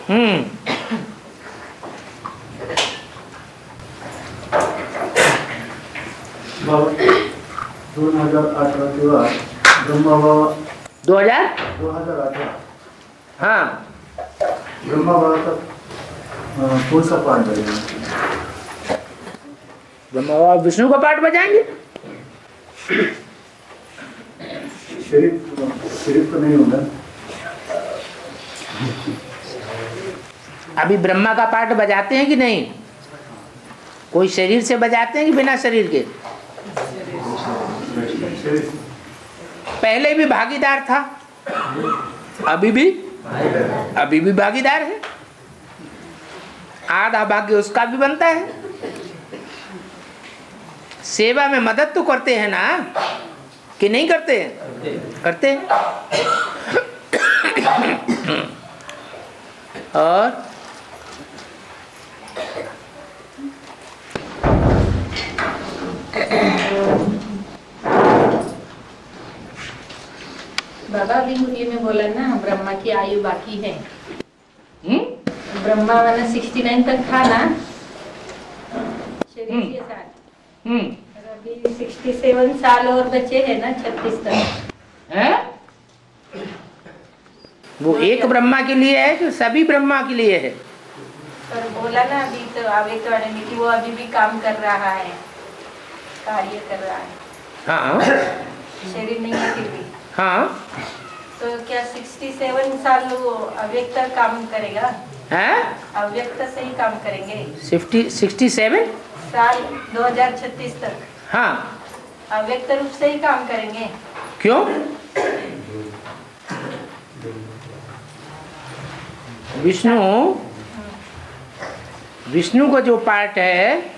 ब्रह्मा बाबा 2018 हाँ ब्रह्मा बाबा का कौन सा पाठ बजेगा? ब्रह्मा बाबा विष्णु का पाठ बजाएंगे। शरीफ तो नहीं होगा। अभी ब्रह्मा का पाठ बजाते हैं कि नहीं? कोई शरीर से बजाते हैं कि बिना शरीर के? पहले भी भागीदार था, अभी भी भागीदार है। आधा भाग्य उसका भी बनता है। सेवा में मदद तो करते हैं ना, कि नहीं करते हैं? करते हैं। और बाबा अभी मुझे में बोला ना, ब्रह्मा की आयु बाकी है। ब्रह्मा वाला 69 तक था ना शरीर के साथ। और अभी 67 साल और बचे हैं ना, 36 तक है? वो एक ब्रह्मा के लिए है कि सभी ब्रह्मा के लिए है? पर बोला ना अभी तो आवेग वाले में कि वो अभी भी काम कर रहा है, कार्य कर रहा है। हाँ शरीर नहीं है फिर भी। हाँ। तो क्या 67 साल वो अव्यक्त काम करेगा? है? अव्यक्त से ही काम करेंगे 67 साल 2036 तक। हाँ। अव्यक्त रूप से ही काम करेंगे। क्यों? विष्णु का जो पार्ट है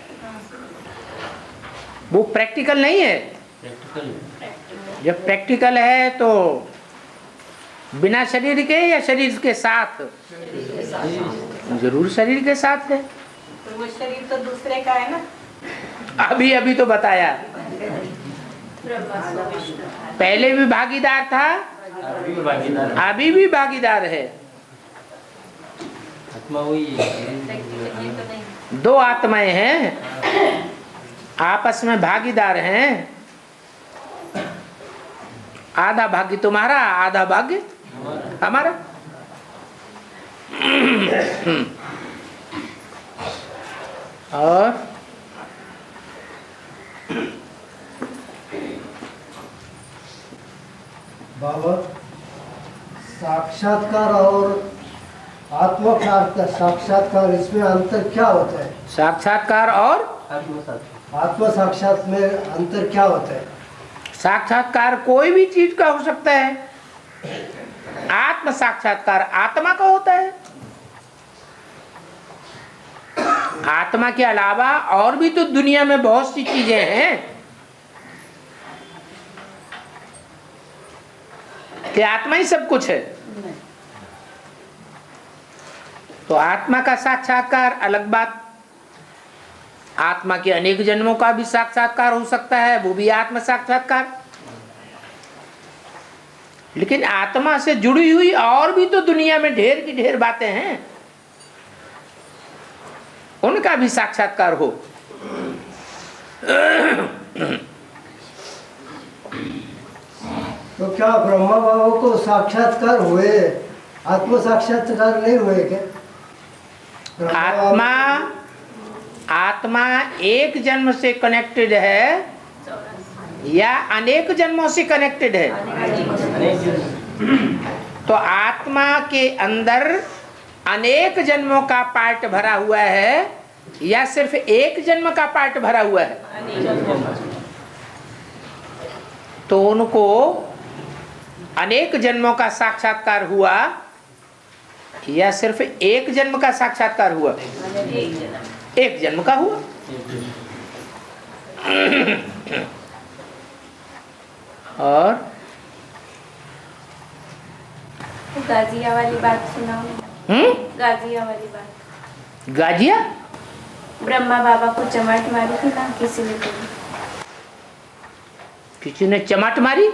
वो प्रैक्टिकल नहीं है। जब प्रैक्टिकल है तो बिना शरीर के या शरीर के साथ? जरूर शरीर के साथ है। तो वो शरीर तो दूसरे का है ना। अभी तो बताया, पहले भी भागीदार था, अभी भी भागीदार है। दो आत्माएं हैं, आपस में भागीदार हैं। आधा भाग्य तुम्हारा, आधा भाग्य हमारा। और बाबा, साक्षात्कार और आत्म साक्षात्कार, इसमें अंतर क्या होता है? साक्षात्कार और आत्म साक्षात में अंतर क्या होता है? साक्षात्कार कोई भी चीज का हो सकता है, आत्म साक्षात्कार आत्मा का होता है। आत्मा के अलावा और भी तो दुनिया में बहुत सी चीजें हैं। कि आत्मा ही सब कुछ है? तो आत्मा का साक्षात्कार अलग बात। आत्मा के अनेक जन्मों का भी साक्षात्कार हो सकता है, वो भी आत्म साक्षात्कार। लेकिन आत्मा से जुड़ी हुई और भी तो दुनिया में ढेर की ढेर बातें हैं, उनका भी साक्षात्कार हो। तो क्या ब्रह्मा बाबा को साक्षात्कार हुए, आत्म साक्षात्कार नहीं हुए क्या? आत्मा एक जन्म से कनेक्टेड है या अनेक जन्मों से कनेक्टेड है? तो आत्मा के अंदर अनेक जन्मों का पार्ट भरा हुआ है या सिर्फ एक जन्म का पार्ट भरा हुआ है? तो उनको अनेक जन्मों का साक्षात्कार हुआ या सिर्फ एक जन्म का साक्षात्कार हुआ? एक जन्म का हुआ। और गाजिया वाली बात सुनाओ। गाजिया वाली बात। गाजिया? ब्रह्मा बाबा को चमाट मारी थी ना किसी ने? किसी ने चमाट मारी?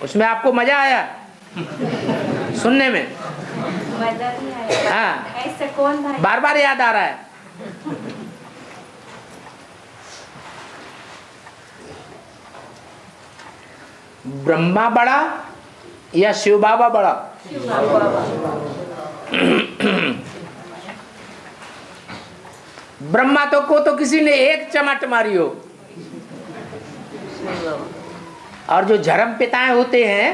उसमें आपको मजा आया? सुनने में। मजा नहीं आया। हाँ, ऐसा कौन भाई? बार बार याद आ रहा है। ब्रह्मा बड़ा या शिव बाबा बड़ा? ब्रह्मा तो किसी ने एक चमाट मारी हो, और जो धर्म पिताएं होते हैं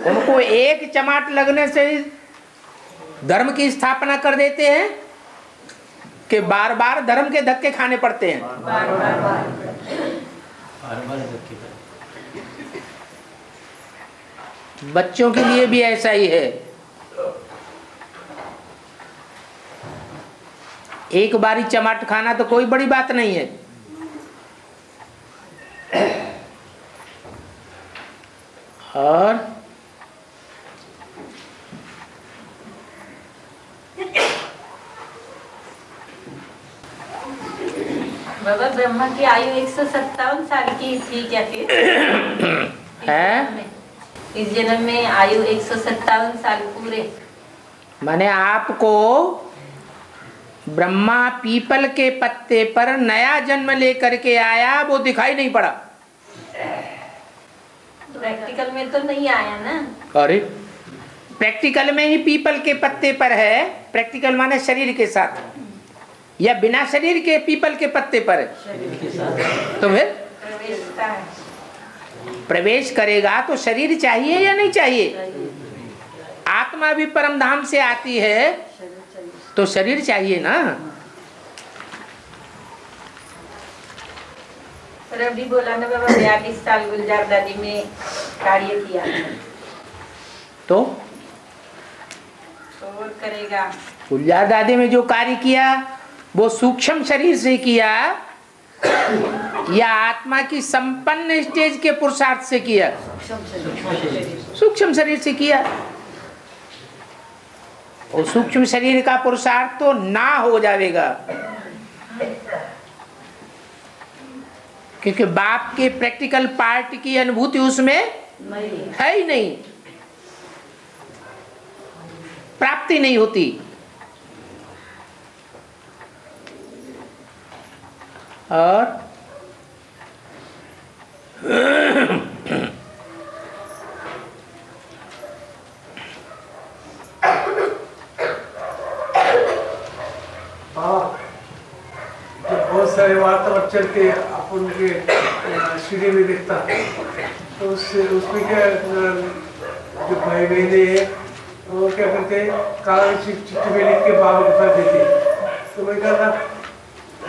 उनको एक चमाट लगने से ही धर्म की स्थापना कर देते हैं कि बार बार धर्म के धक्के खाने पड़ते हैं। बच्चों के लिए भी ऐसा ही है। एक बारी चमाट खाना तो कोई बड़ी बात नहीं है, और बाबा ब्रह्मा की आयु 157 साल की थी क्या फिर? है इस जन्म में आयु 157 साल पूरे। मैंने आपको ब्रह्मा पीपल के पत्ते पर नया जन्म लेकर के आया, वो दिखाई नहीं पड़ा। प्रैक्टिकल में तो नहीं आया ना। अरे प्रैक्टिकल में ही पीपल के पत्ते पर है। प्रैक्टिकल माने शरीर के साथ, या बिना शरीर के पीपल के पत्ते पर है। तो फिर प्रवेशता है। प्रवेश करेगा तो शरीर चाहिए या नहीं चाहिए? आत्मा भी परम धाम से आती है तो शरीर चाहिए ना। पर अभी बोला ना बाबा 42 साल गुलजार दादी में कार्य किया, तो और करेगा। गुलजार दादी में जो कार्य किया वो सूक्ष्म शरीर से किया या आत्मा की संपन्न स्टेज के पुरुषार्थ से किया? सूक्ष्म शरीर से किया। और सूक्ष्म शरीर का पुरुषार्थ तो ना हो जाएगा, क्योंकि बाप के प्रैक्टिकल पार्ट की अनुभूति उसमें है ही नहीं, प्राप्ति नहीं होती। और बहुत सारे वार्तावर चलते अपन के सीढ़ी में दिखता, तो उसमें क्या जो भाई बहने हैं वो क्या करते हैं, कागज चिट्ठी में लिख के बाबा के पास देते। तो मैं क्या था,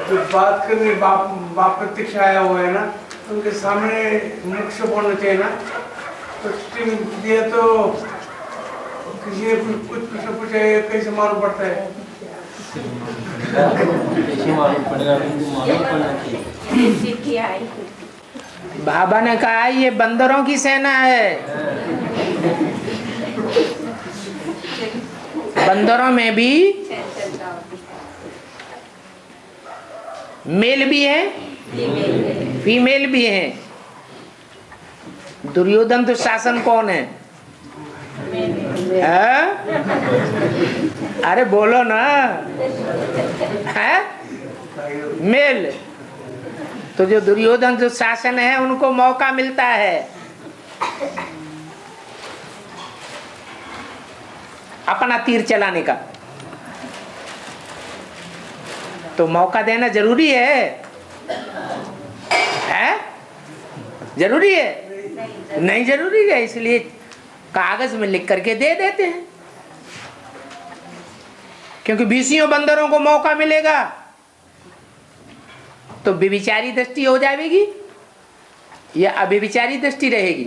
जो बात करने बाप प्रत्यक्ष आया हुआ है ना, तो उनके सामने मुख से बोलना चाहिए ना। तो चिट्ठी में दिया तो किसी ने कुछ प्रश्न पूछा, कैसे मालूम पड़ता है? चिट्ठी आई। बाबा ने कहा ये बंदरों की सेना है। बंदरों में भी मेल भी है, फीमेल भी है। दुर्योधन तो शासन कौन है? अरे बोलो ना, है मेल। तो जो दुर्योधन जो शासन है उनको मौका मिलता है अपना तीर चलाने का, तो मौका देना जरूरी है जरूरी है? नहीं जरूरी है, इसलिए कागज में लिख करके दे देते हैं, क्योंकि बीसियों बंदरों को मौका मिलेगा तो व्यभिचारी दृष्टि हो जाएगी या अव्यभिचारी दृष्टि रहेगी?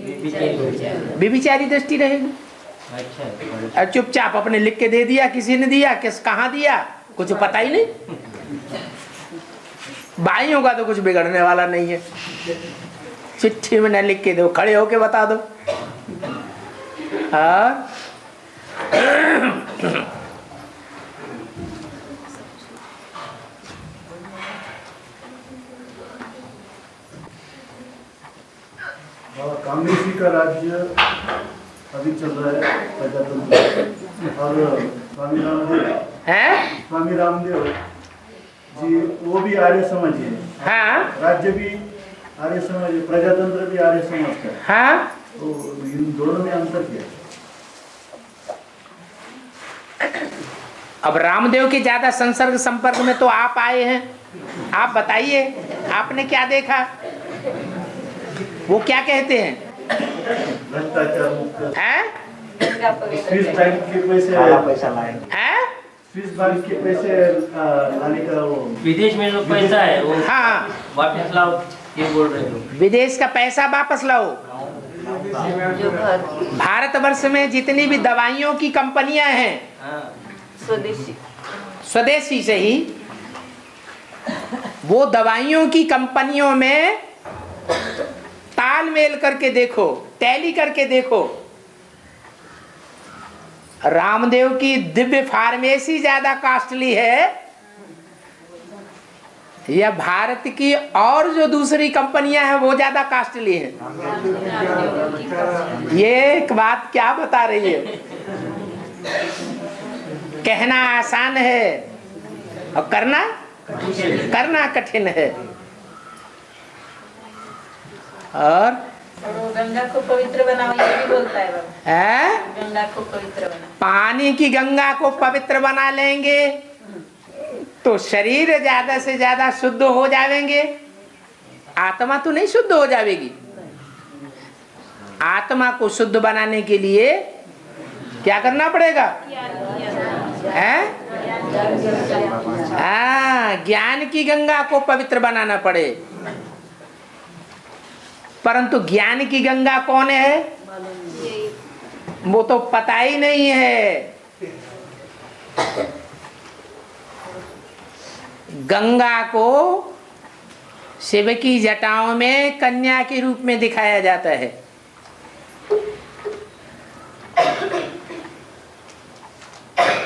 व्यभिचारी दृष्टि रहेगी। और चुपचाप अपने लिख के दे दिया, किसी ने दिया, किस कहाँ दिया, कुछ पता ही नहीं। भाइयों का तो कुछ बिगड़ने वाला नहीं है, चिट्ठी में न लिख के दो, खड़े होके बता दो। कांग्रेसी का राज्य अभी चल रहा है प्रजातंत्र, और स्वामी रामदेव, हैं? स्वामी रामदेव जी वो भी आर्य समाज है, हाँ राज्य भी आर्य समाज है, प्रजातंत्र भी आर्य समाज का है। हाँ। तो इन दोनों में अंतर क्या है? अब रामदेव के ज्यादा संसर्ग संपर्क में तो आप आए हैं, आप बताइए आपने क्या देखा? वो क्या कहते हैं? भ्रष्टाचार मुक्त, हैं? गंगा पवित्र स्विस जल। बैंक के पैसे, हैं? स्विस बैंक के पैसे लाने का वो विदेश में जो पैसा है वो हाँ, वापस लाओ, ये बोल रहे हो। विदेश का पैसा वापस लाओ। जो घर भारतवर्ष में जितनी भी दवाइयों की कंपनियां हैं, हाँ, स्वदेशी स्वदेशी से ही, वो दवाइयों की कंपनियों में तालमेल करके देखो, टैली करके देखो, रामदेव की दिव्य फार्मेसी ज्यादा कॉस्टली है या भारत की और जो दूसरी कंपनियां हैं वो ज्यादा कॉस्टली है? ये एक बात क्या बता रही है? कहना आसान है और करना कठिन है। और वो गंगा को पवित्र बनाओ ये भी बोलता है बाबा। है? गंगा को पवित्र बनाओ। पानी की गंगा को पवित्र बना लेंगे तो शरीर ज्यादा से ज्यादा शुद्ध हो जाएंगे, आत्मा तो नहीं शुद्ध हो जाएगी। आत्मा को शुद्ध बनाने के लिए क्या करना पड़ेगा? है? ज्ञान की गंगा को पवित्र बनाना पड़े। परंतु ज्ञान की गंगा कौन है वो तो पता ही नहीं है। गंगा को शिव की जटाओं में कन्या के रूप में दिखाया जाता है।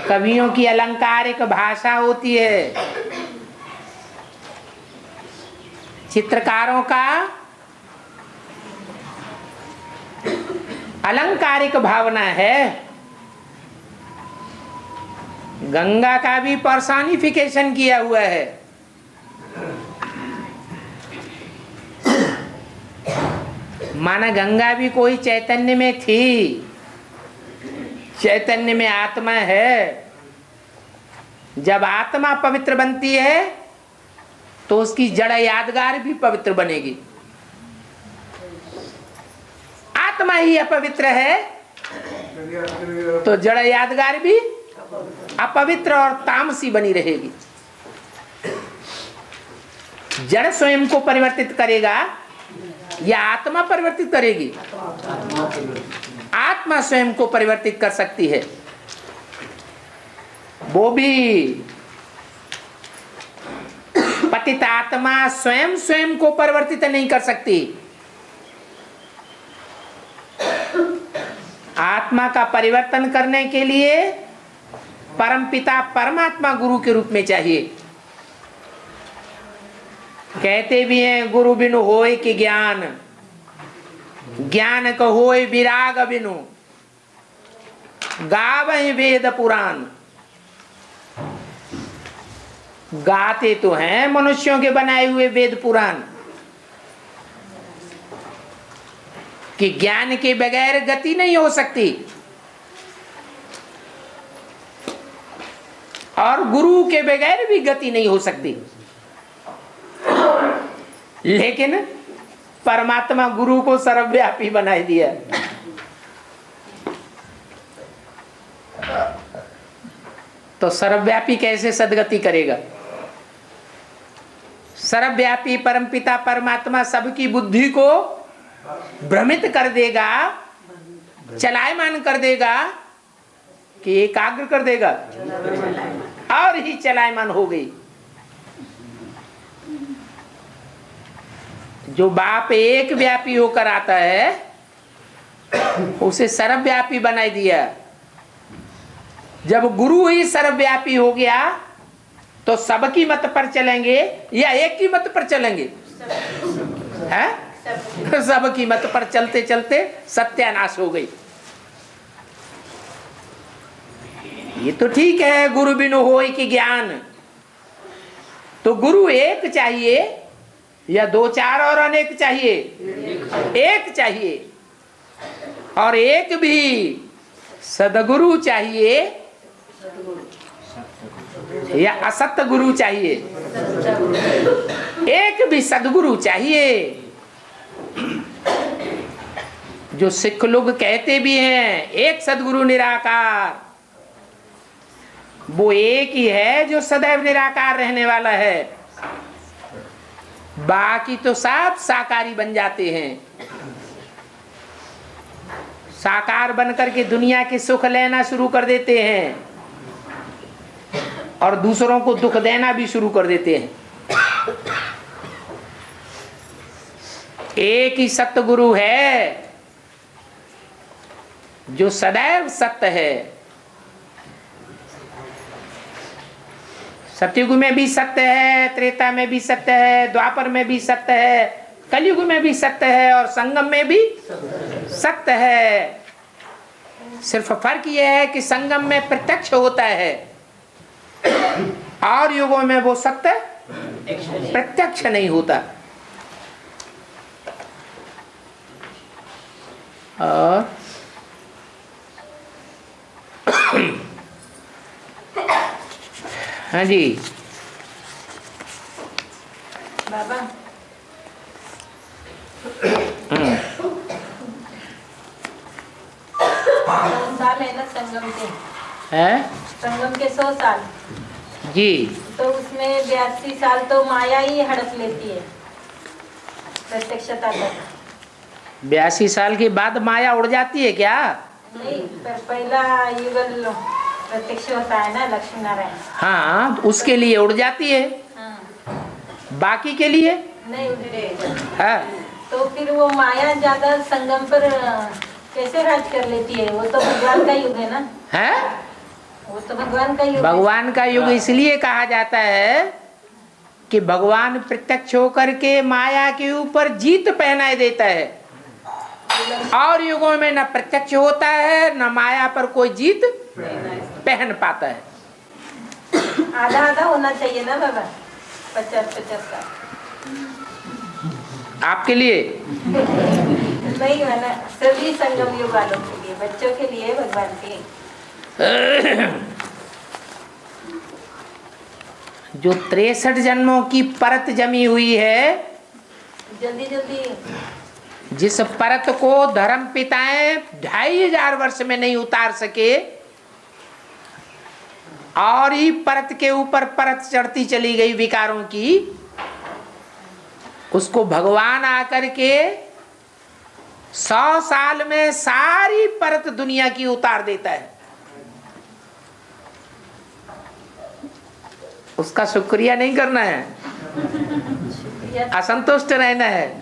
कवियों की अलंकारिक भाषा होती है, चित्रकारों का अलंकारिक भावना है। गंगा का भी पर्सोनिफिकेशन किया हुआ है। माना गंगा भी कोई चैतन्य में थी, चैतन्य में आत्मा है। जब आत्मा पवित्र बनती है तो उसकी जड़ यादगार भी पवित्र बनेगी। आत्मा ही अपवित्र है तो जड़ यादगार भी अपवित्र और तामसी बनी रहेगी। जड़ स्वयं को परिवर्तित करेगा या आत्मा परिवर्तित करेगी? आत्मा स्वयं को परिवर्तित कर सकती है। वो भी पतित आत्मा स्वयं को परिवर्तित नहीं कर सकती। आत्मा का परिवर्तन करने के लिए परमपिता परमात्मा गुरु के रूप में चाहिए। कहते भी हैं गुरु बिनु होय कि ज्ञान, ज्ञान को होय विराग बिनु, गावहि वेद पुराण। गाते तो हैं मनुष्यों के बनाए हुए वेद पुराण कि ज्ञान के बगैर गति नहीं हो सकती, और गुरु के बगैर भी गति नहीं हो सकती। लेकिन परमात्मा गुरु को सर्वव्यापी बना दिया। तो सर्वव्यापी कैसे सदगति करेगा? सर्वव्यापी परमपिता परमात्मा सबकी बुद्धि को भ्रमित कर देगा, चलायमान कर देगा कि एकाग्र कर देगा, और ही चलायमान हो गई। जो बाप एक व्यापी होकर आता है उसे सर्वव्यापी बना दिया। जब गुरु ही सर्वव्यापी हो गया तो सबकी मत पर चलेंगे या एक की मत पर चलेंगे? हैं? सबकी मत पर चलते चलते सत्यानाश हो गई। ये तो ठीक है, गुरु बिनु होय कि ज्ञान। तो गुरु एक चाहिए या दो चार और अनेक चाहिए? एक चाहिए। और एक भी सदगुरु चाहिए या असत गुरु चाहिए? एक भी सदगुरु चाहिए। जो सिख लोग कहते भी हैं एक सदगुरु निराकार, वो एक ही है जो सदैव निराकार रहने वाला है। बाकी तो सब साकारी बन जाते हैं। साकार बनकर के दुनिया के सुख लेना शुरू कर देते हैं और दूसरों को दुख देना भी शुरू कर देते हैं। एक ही सत्य गुरु है जो सदैव सत्य है। सतयुग में भी सत्य है, त्रेता में भी सत्य है, द्वापर में भी सत्य है, कलयुग में भी सत्य है और संगम में भी सत्य है। सिर्फ फर्क यह है कि संगम में प्रत्यक्ष होता है और युगों में वो सत्य प्रत्यक्ष नहीं होता। और हाँ जी बाबा, साल है ना संगम के, है संगम के 100 साल जी। तो उसमें 82 साल तो माया ही हड़प लेती है प्रत्यक्षता तक। 82 साल के बाद माया उड़ जाती है क्या? नहीं, पर पहला युगल प्रत्यक्ष होता है ना लक्ष्मी नारायण। हाँ, तो उसके लिए उड़ जाती है। हाँ। बाकी के लिए नहीं उड़े। हाँ। तो फिर वो माया ज्यादा संगम पर कैसे राज कर लेती है? वो तो भगवान का युग है ना। है वो तो भगवान का युग है। भगवान का युग इसलिए कहा जाता है कि भगवान प्रत्यक्ष होकर के माया के ऊपर जीत पहनाए देता है। और युगों में न प्रत्यक्ष होता है न माया पर कोई जीत पहन पाता है। आधा आधा होना चाहिए ना बाबा, 50-50 का। आपके लिए नहीं है ना, सभी संगम युग वालों के लिए, बच्चों के लिए, भगवान के। जो 63 जन्मों की परत जमी हुई है, जल्दी जल्दी जिस परत को धर्म पिताएं 2500 वर्ष में नहीं उतार सके और ही परत के ऊपर परत चढ़ती चली गई विकारों की, उसको भगवान आकर के 100 साल में सारी परत दुनिया की उतार देता है। उसका शुक्रिया नहीं करना है, असंतुष्ट रहना है।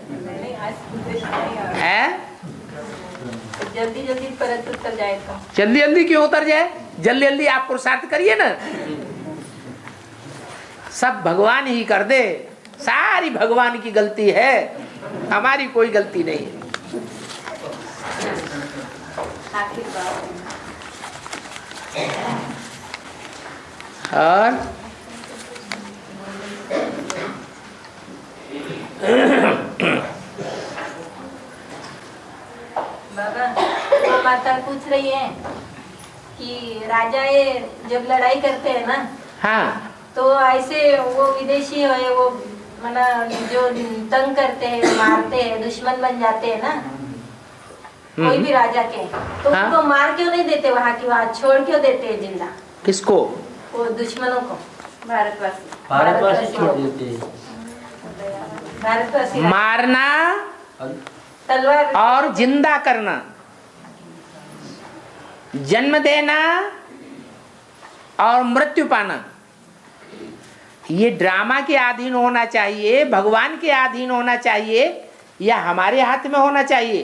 जल्दी जल्दी परत उतर जाए तो। जल्दी जल्दी क्यों उतर जाए? जल्दी जल्दी आप पुरुषार्थ करिए ना, सब भगवान ही कर दे। सारी भगवान की गलती है, हमारी कोई गलती नहीं है। और बाबा, वो माता पूछ रही है कि राजा ये जब लड़ाई करते हैं ना, हाँ, तो ऐसे वो विदेशी है, वो मना जो तंग करते हैं, मारते हैं, दुश्मन बन जाते हैं ना कोई भी राजा के, तो हाँ? उनको मार क्यों नहीं देते? वहाँ की वहाँ छोड़ क्यों देते हैं जिंदा? किसको? वो दुश्मनों को। भारतवासी छोड़ देते हैं। भारतवासी मारना तलवार और जिंदा करना, जन्म देना और मृत्यु पाना, ये ड्रामा के अधीन होना चाहिए, भगवान के अधीन होना चाहिए या हमारे हाथ में होना चाहिए?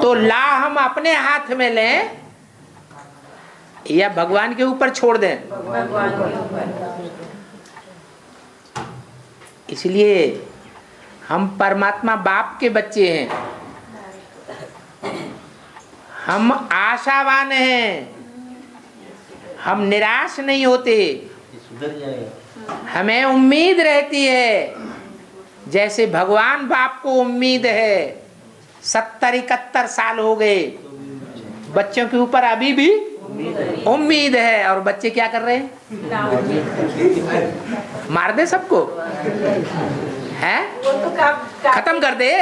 तो ला हम अपने हाथ में लें या भगवान के ऊपर छोड़ दें? इसलिए हम परमात्मा बाप के बच्चे हैं, हम आशावान हैं, हम निराश नहीं होते, सुधर जाएगा। हमें उम्मीद रहती है। जैसे भगवान बाप को उम्मीद है, 70-71 साल हो गए, बच्चों के ऊपर अभी भी उम्मीद है। और बच्चे क्या कर रहे हैं? मार दे सबको, हैं? वो तो खत्म कर दे।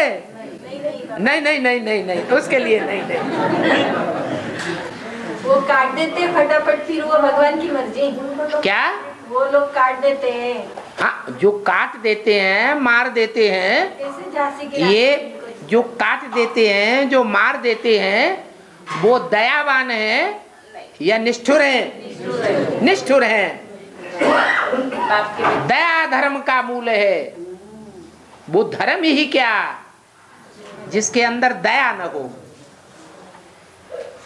नहीं नहीं नहीं नहीं नहीं, उसके लिए नहीं नहीं। वो काट देते हैं फटाफट, फिर वो भगवान की मर्जी। क्या? वो लोग काट देते हैं। हाँ, जो काट देते हैं, मार देते हैं, कैसे झांसी की रानी ये को- जो काट देते हैं, जो मार देते हैं, वो दयावान है या निष्ठुर है? निष्ठुर है। बाप के दया धर्म का मूल है। वो धर्म ही क्या जिसके अंदर दया न हो।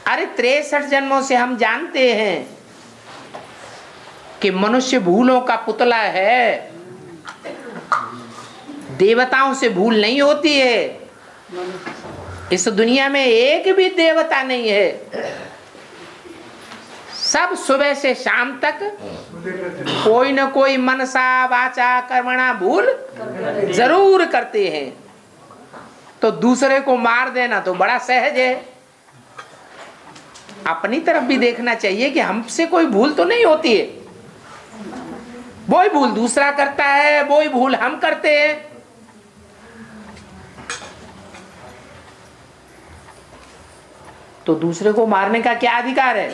अरे 63 जन्मों से हम जानते हैं कि मनुष्य भूलों का पुतला है। देवताओं से भूल नहीं होती है। इस दुनिया में एक भी देवता नहीं है। सब सुबह से शाम तक कोई न कोई मनसा वाचा कर्मणा भूल जरूर करते हैं। तो दूसरे को मार देना तो बड़ा सहज है। अपनी तरफ भी देखना चाहिए कि हमसे कोई भूल तो नहीं होती है। वही भूल दूसरा करता है, वही भूल हम करते हैं। तो दूसरे को मारने का क्या अधिकार है?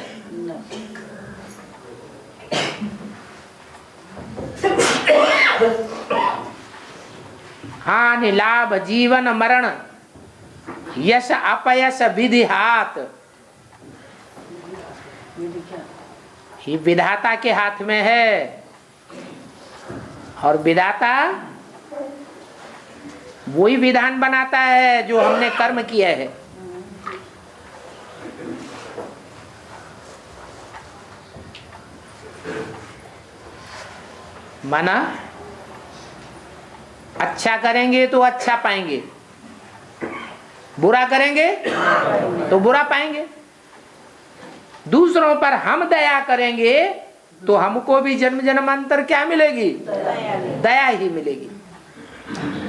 हानि लाभ जीवन मरण यश अपयश विधि हाथ, ये विधाता के हाथ में है। और विधाता वही विधान बनाता है जो हमने कर्म किया है। माना अच्छा करेंगे तो अच्छा पाएंगे, बुरा करेंगे तो बुरा पाएंगे। दूसरों पर हम दया करेंगे तो हमको भी जन्म जन्मांतर क्या मिलेगी? दया ही मिलेगी।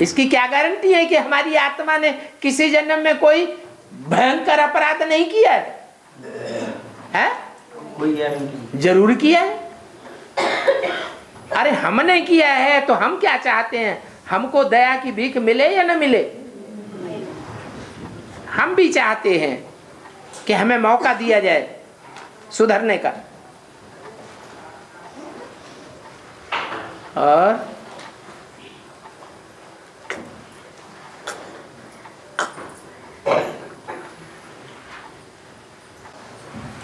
इसकी क्या गारंटी है कि हमारी आत्मा ने किसी जन्म में कोई भयंकर अपराध नहीं किया है? कोई गारंटी? जरूर किया है। अरे हमने किया है तो हम क्या चाहते हैं? हमको दया की भीख मिले या न मिले? हम भी चाहते हैं कि हमें मौका दिया जाए सुधरने का। और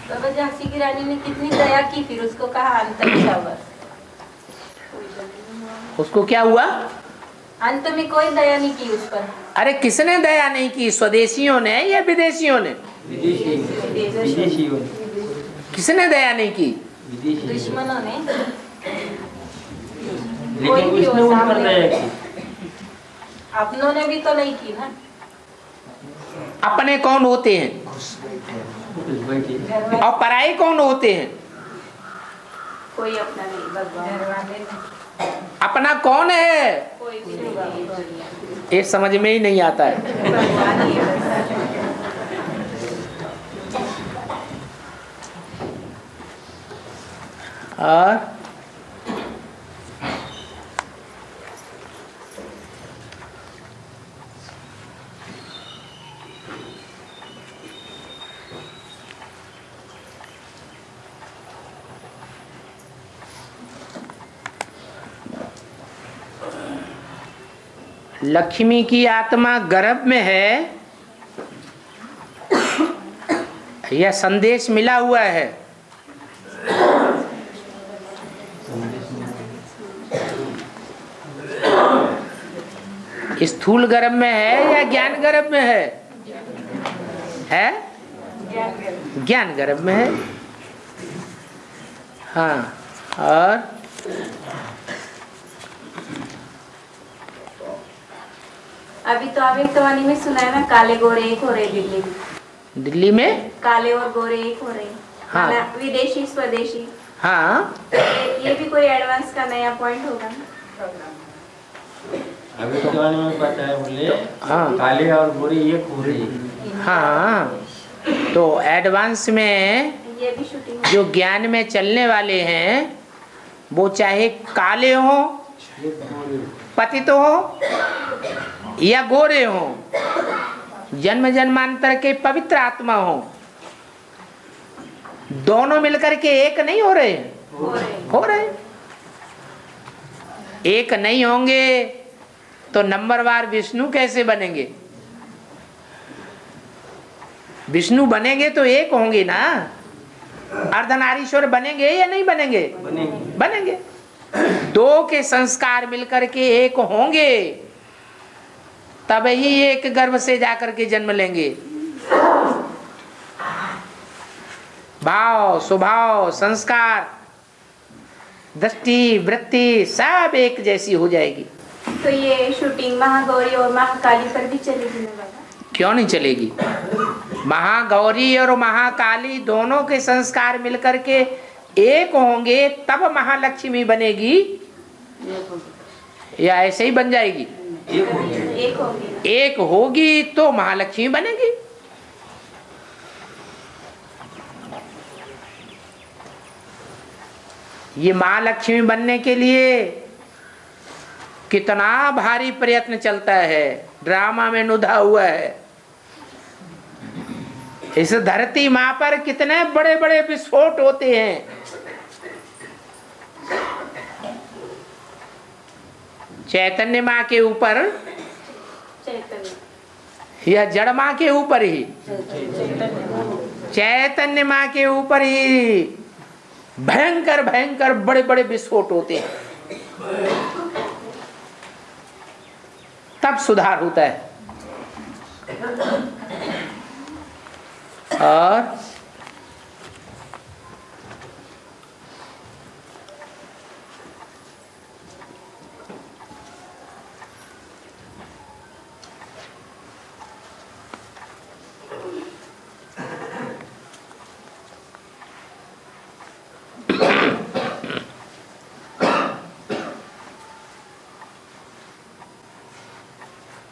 बाबा झांसी की रानी ने कितनी दया की, फिर उसको कहा अंत में शाबाश। उसको क्या हुआ? अंत में कोई दया नहीं की उस पर। अरे किसने दया नहीं की? स्वदेशियों ने या विदेशियों ने? विदेशी किसने दया नहीं की? दुश्मनों ने। लेकिन उसने उन पर दया की। अपनों ने भी तो नहीं की ना। अपने कौन होते हैं घर और पराये कौन होते हैं? कोई अपना नहीं, भगवान। अपना कौन है कोई भी नहीं, ये समझ में ही नहीं आता है। भगवान ही है। और लक्ष्मी की आत्मा गर्भ में है, यह संदेश मिला हुआ है। स्थूल गर्भ में है या ज्ञान गर्भ में है? है ज्ञान गर्भ में है। हाँ, और अभी तो आपने कहानी में सुना है ना, काले गोरे एक हो रहे बिल्ली। दिल्ली में काले और गोरे एक हो रहे हैं। हाँ। माना विदेशी स्वदेशी, हाँ तो ये भी कोई एडवांस का नया पॉइंट होगा ना? अभी के जमाने में पता है बोले हाँ। काले और गोरे एक हो रहे हैं। हाँ, तो एडवांस में ये भी शूटिंग जो ज्ञान में चलने वाले हैं वो चाहे काले हो, पतित हो या गोरे हो, जन्म जन्मांतर के पवित्र आत्मा हो, दोनों मिलकर के एक नहीं हो रहे? हो रहे। एक नहीं होंगे तो नंबरवार विष्णु कैसे बनेंगे? विष्णु बनेंगे तो एक होंगे ना। अर्धनारीश्वर बनेंगे या नहीं बनेंगे? बनेंगे। दो के संस्कार मिलकर के एक होंगे तब ही एक गर्भ से जाकर के जन्म लेंगे। भाव, स्वभाव, संस्कार, दृष्टि, वृत्ति सब एक जैसी हो जाएगी। तो ये शूटिंग महागौरी और महाकाली पर भी चलेगी ना बाबा? क्यों नहीं चलेगी? महागौरी और महाकाली दोनों के संस्कार मिलकर के एक होंगे तब महालक्ष्मी बनेगी या ऐसे ही बन जाएगी? एक होगी। एक होगी तो महालक्ष्मी बनेगी। ये महालक्ष्मी बनने के लिए कितना भारी प्रयत्न चलता है, ड्रामा में नुधा हुआ है। इस धरती माँ पर कितने बड़े बड़े विस्फोट होते हैं। चैतन्य माँ के ऊपर या जड़ माँ के ऊपर ही? चैतन्य माँ के ऊपर ही भयंकर भयंकर बड़े बड़े विस्फोट होते हैं, तब सुधार होता है। और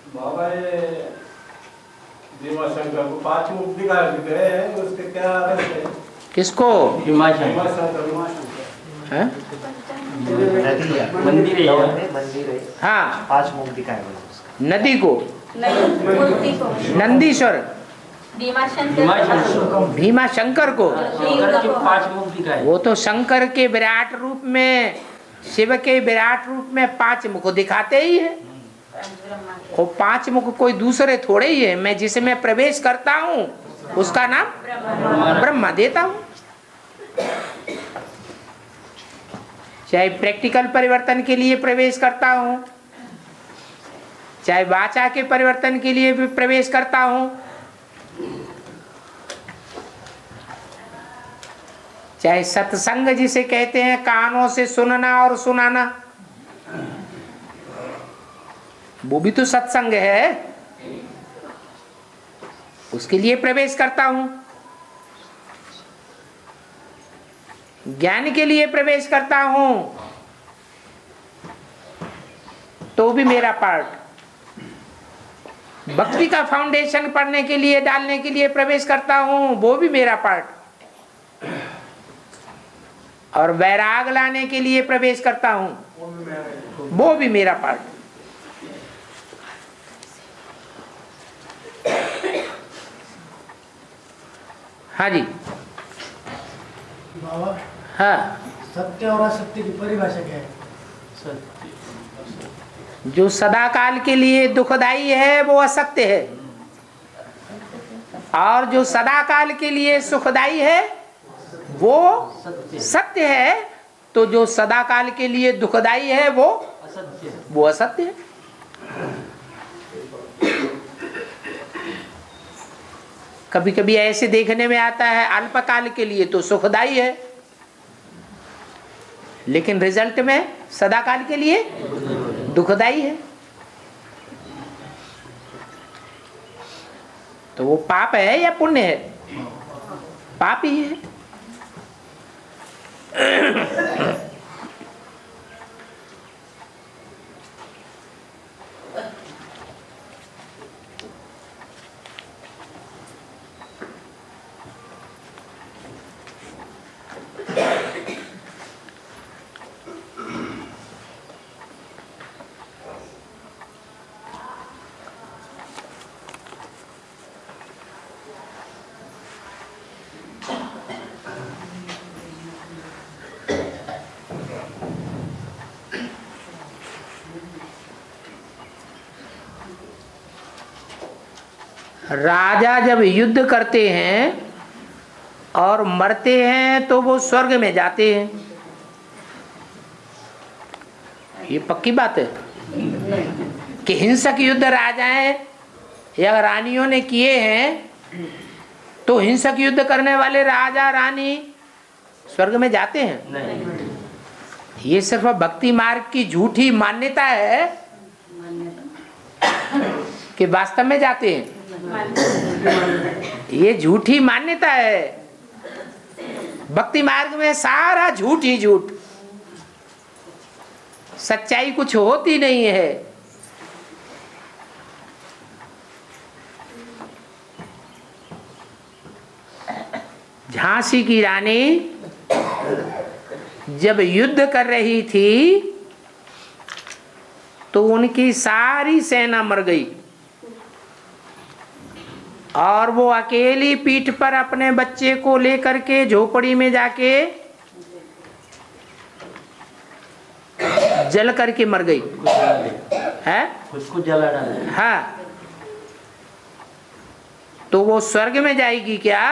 बाबा ये भीमाशंकर को 5 मुख दिखा देते हैं, उसके क्या अर्थ है? किसको? भीमाशंकर हैं? मंदिर है। मंदिर है, हाँ, 5 मुख दिखाए हुए हैं उसका। नदी को, नहीं, मूर्ति को, नंदीश्वर, भीमाशंकर, भीमा शंकर को। शंकर के 5 मुख दिखाए। वो तो शंकर के विराट रूप में, शिव के विराट रूप में 5 मुख दिखाते ही है। वो 5 मुख कोई दूसरे थोड़े ही है। मैं जिसमें प्रवेश करता हूँ उसका नाम ब्रह्मा देता हूँ। चाहे प्रैक्टिकल परिवर्तन के लिए प्रवेश करता हूँ, चाहे वाचा के परिवर्तन के लिए भी प्रवेश करता हूँ, चाहे सत्संग जिसे कहते हैं कानों से सुनना और सुनाना, वो भी तो सत्संग है, उसके लिए प्रवेश करता हूं। ज्ञान के लिए प्रवेश करता हूं तो भी मेरा पार्ट। भक्ति का फाउंडेशन पढ़ने के लिए, डालने के लिए प्रवेश करता हूं, वो भी मेरा पार्ट। और वैराग लाने के लिए प्रवेश करता हूं, वो भी मेरा पार्ट। हाँ जी। बाबा, हाँ, सत्य और असत्य की परिभाषा क्या है? जो सदा काल के लिए दुखदाई है वो असत्य है, और जो सदा काल के लिए सुखदाई है वो सत्य है। तो जो सदा काल के लिए दुखदाई है वो असत्य है। कभी कभी ऐसे देखने में आता है अल्पकाल के लिए तो सुखदाई है, लेकिन रिजल्ट में सदा काल के लिए दुखदाई है। तो वो पाप है या पुण्य है? पाप ही है। राजा जब युद्ध करते हैं और मरते हैं तो वो स्वर्ग में जाते हैं, ये पक्की बात है कि हिंसक युद्ध राजाएं या रानियों ने किए हैं तो हिंसक युद्ध करने वाले राजा रानी स्वर्ग में जाते हैं? नहीं। ये सिर्फ भक्ति मार्ग की झूठी मान्यता है कि वास्तव में जाते हैं। ये झूठी मान्यता है। भक्ति मार्ग में सारा झूठ ही झूठ, सच्चाई कुछ होती नहीं है। झांसी की रानी जब युद्ध कर रही थी तो उनकी सारी सेना मर गई और वो अकेली पीठ पर अपने बच्चे को लेकर के झोपड़ी में जाके जल करके मर गई है। उसको जला डाला। हाँ, तो वो स्वर्ग में जाएगी क्या?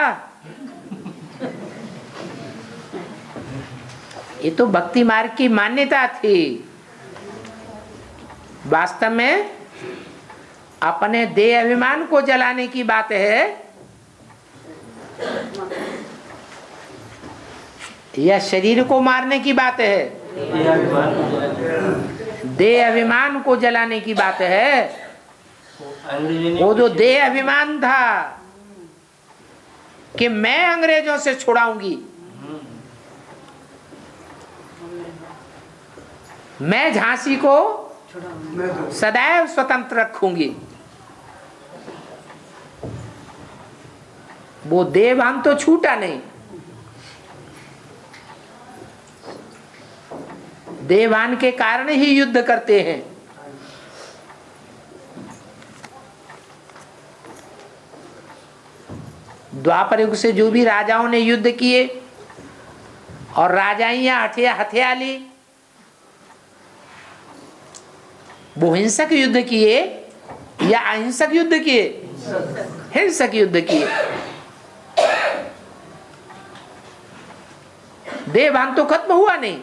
ये तो भक्ति मार्ग की मान्यता थी। वास्तव में अपने देह अभिमान को जलाने की बात है या शरीर को मारने की बात है? देह अभिमान को जलाने की बात है। वो जो देह अभिमान था कि मैं अंग्रेजों से छुड़ाऊंगी, मैं झांसी को सदैव स्वतंत्र रखूंगी, वो देवान तो छूटा नहीं। देवान के कारण ही युद्ध करते हैं। द्वापर युग से जो भी राजाओं ने युद्ध किए और राजाइयां हथिया ली, वो हिंसक युद्ध किए या अहिंसक युद्ध किए? हिंसक युद्ध किए। देवान तो खत्म हुआ नहीं।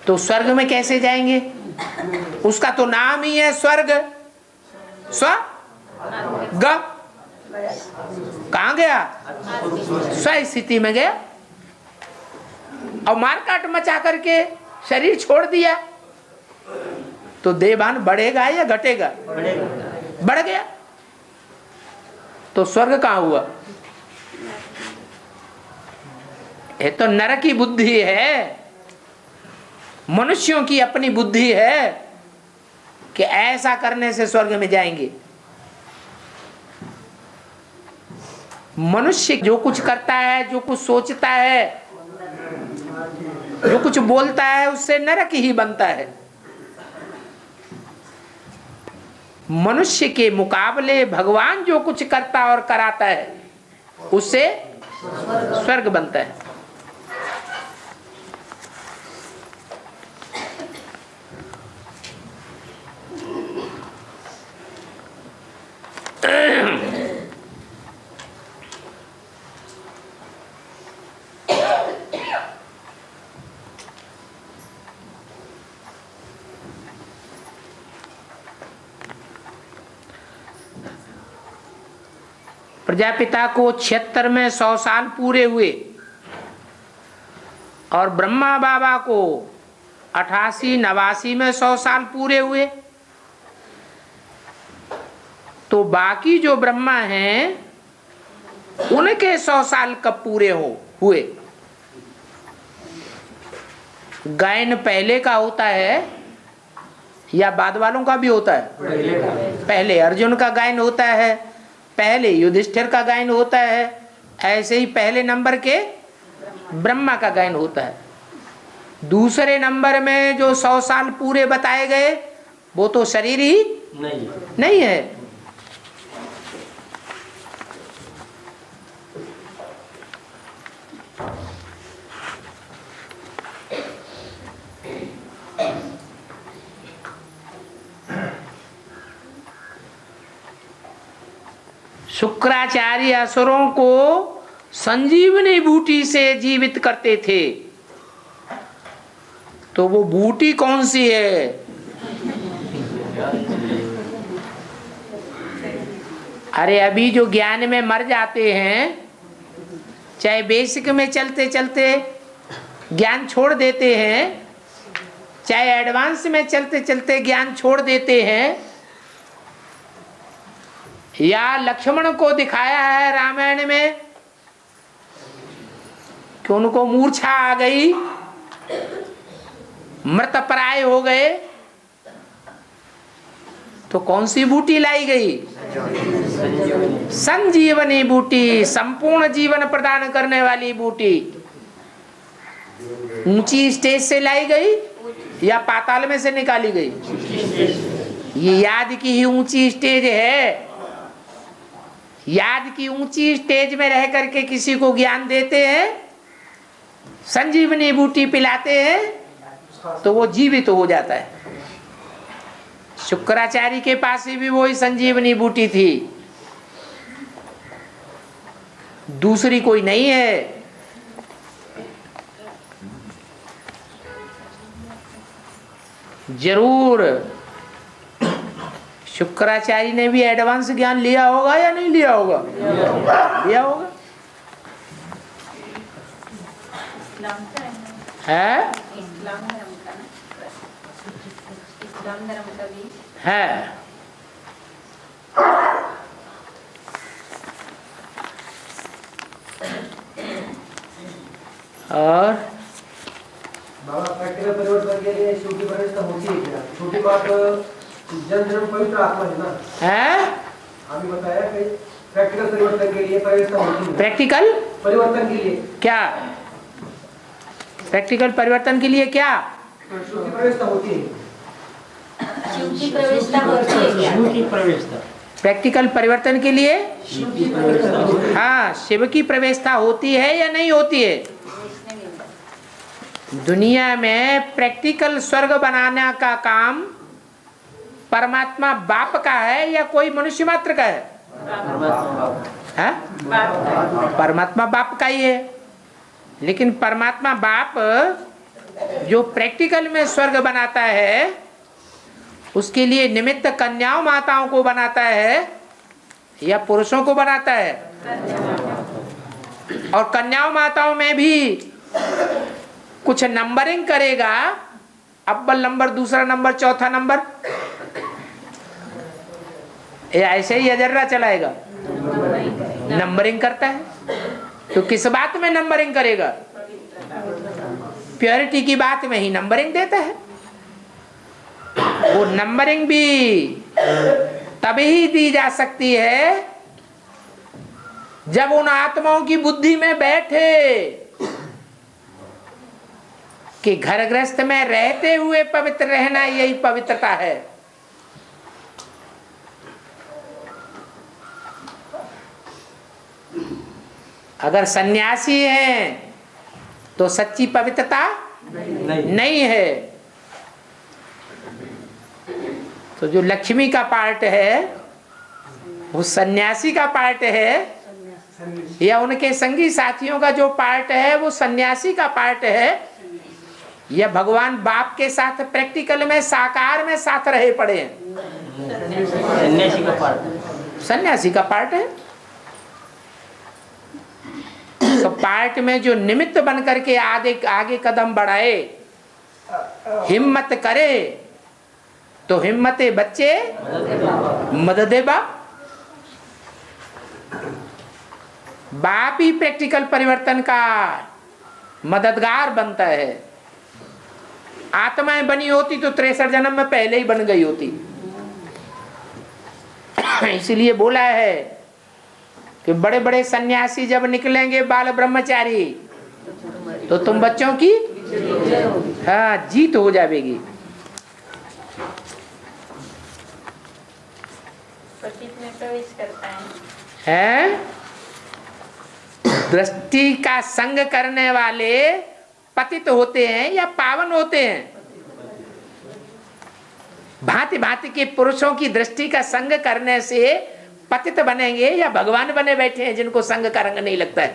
तो स्वर्ग में कैसे जाएंगे? उसका तो नाम ही है स्वर्ग। स्वर्ग कहां गया? स्व स्थिति में गया और मारकाट मचा करके शरीर छोड़ दिया। तो देवान बढ़ेगा या घटेगा? बढ़ गया। तो स्वर्ग कहां हुआ? ये तो नरक की बुद्धि है। मनुष्यों की अपनी बुद्धि है कि ऐसा करने से स्वर्ग में जाएंगे। मनुष्य जो कुछ करता है, जो कुछ सोचता है, जो कुछ बोलता है, उससे नरक ही बनता है। मनुष्य के मुकाबले भगवान जो कुछ करता और कराता है, उससे स्वर्ग बनता है। प्रजापिता को 76 में 100 साल पूरे हुए और ब्रह्मा बाबा को 88, 89 में 100 साल पूरे हुए, तो बाकी जो ब्रह्मा हैं उनके 100 साल कब पूरे हुए? गायन पहले का होता है या बाद वालों का भी होता है? पहले अर्जुन का गायन होता है, पहले युधिष्ठिर का गायन होता है, ऐसे ही पहले नंबर के ब्रह्मा का गायन होता है। दूसरे नंबर में जो 100 साल पूरे बताए गए वो तो शरीर ही नहीं है। शुक्राचार्य असुरों को संजीवनी बूटी से जीवित करते थे, तो वो बूटी कौन सी है? अरे अभी जो ज्ञान में मर जाते हैं, चाहे बेसिक में चलते चलते ज्ञान छोड़ देते हैं, चाहे एडवांस में चलते चलते ज्ञान छोड़ देते हैं, या लक्ष्मण को दिखाया है रामायण में कि उनको मूर्छा आ गई, मृतप्राय हो गए, तो कौन सी बूटी लाई गई? संजीवनी बूटी, संपूर्ण जीवन प्रदान करने वाली बूटी। ऊंची स्टेज से लाई गई या पाताल में से निकाली गई? ये याद की ही ऊंची स्टेज है। याद की ऊंची स्टेज में रह करके किसी को ज्ञान देते हैं, संजीवनी बूटी पिलाते हैं, तो वो जीवित हो जाता है। शुक्राचार्य के पास भी वही संजीवनी बूटी थी, दूसरी कोई नहीं है। जरूर शुक्राचार्य ने भी एडवांस ज्ञान लिया होगा या नहीं लिया होगा? लिया होगा। है? है। और बाबा प्रैक्टिकल परिवर्तन के लिए शिव की परिवर्तन होती है क्या? छोटी बात जन जन्म पवित्र आत्मा है ना? है? अभी बताया कि प्रैक्टिकल परिवर्तन के लिए परिवर्तन होती है। प्रैक्टिकल परिवर्तन के लिए क्या? प्रैक्टिकल परिवर्तन के लिए क्या? शिव की प्रवेशता होती है। शिव की प्रवेशता होती है क्या? शिव की प्रवेशता प्रैक्टिकल परिवर्तन के लिए शिव की प्रवेशता होती है। हाँ, शिव की प्रवेशता होती है या नहीं होती है? दुनिया में प्रैक्टिकल स्वर्ग बनाने का काम परमात्मा बाप का है या कोई मनुष्य मात्र का है? परमात्मा बाप का ही है। लेकिन परमात्मा बाप जो प्रैक्टिकल में स्वर्ग बनाता है, उसके लिए निमित्त कन्याओं माताओं को बनाता है या पुरुषों को बनाता है? और कन्याओं माताओं में भी कुछ नंबरिंग करेगा, अव्वल नंबर, दूसरा नंबर, चौथा नंबर, ऐसे ही अजर्रा चलाएगा? नंबरिंग करता है। तो किस बात में नंबरिंग करेगा? प्योरिटी की बात में ही नंबरिंग देता है। वो नंबरिंग भी तभी दी जा सकती है जब उन आत्माओं की बुद्धि में बैठे कि घर गृहस्थ में रहते हुए पवित्र रहना यही पवित्रता है। अगर सन्यासी हैं तो सच्ची पवित्रता नहीं है। तो जो लक्ष्मी का पार्ट है वो सन्यासी का पार्ट है, या उनके संगी साथियों का जो पार्ट है वो सन्यासी का पार्ट है, या भगवान बाप के साथ प्रैक्टिकल में साकार में साथ रहे पड़े हैं? सन्यासी का पार्ट, सन्यासी का पार्ट है। तो पार्ट में जो निमित्त बन करके आगे कदम बढ़ाए हिम्मत करे तो हिम्मते बच्चे मददे बाप। बाप ही प्रैक्टिकल परिवर्तन का मददगार बनता है। आत्माएं बनी होती तो 63 जन्म में पहले ही बन गई होती। इसलिए बोला है कि बड़े बड़े सन्यासी जब निकलेंगे बाल ब्रह्मचारी तो तुम बच्चों की हाँ जीत हो जाएगी। पतित में प्रवेश करता है। दृष्टि का संग करने वाले पतित होते हैं या पावन होते हैं? भांति भांति के पुरुषों की दृष्टि का संग करने से पतित बनेंगे या भगवान बने बैठे हैं जिनको संग का रंग नहीं लगता है?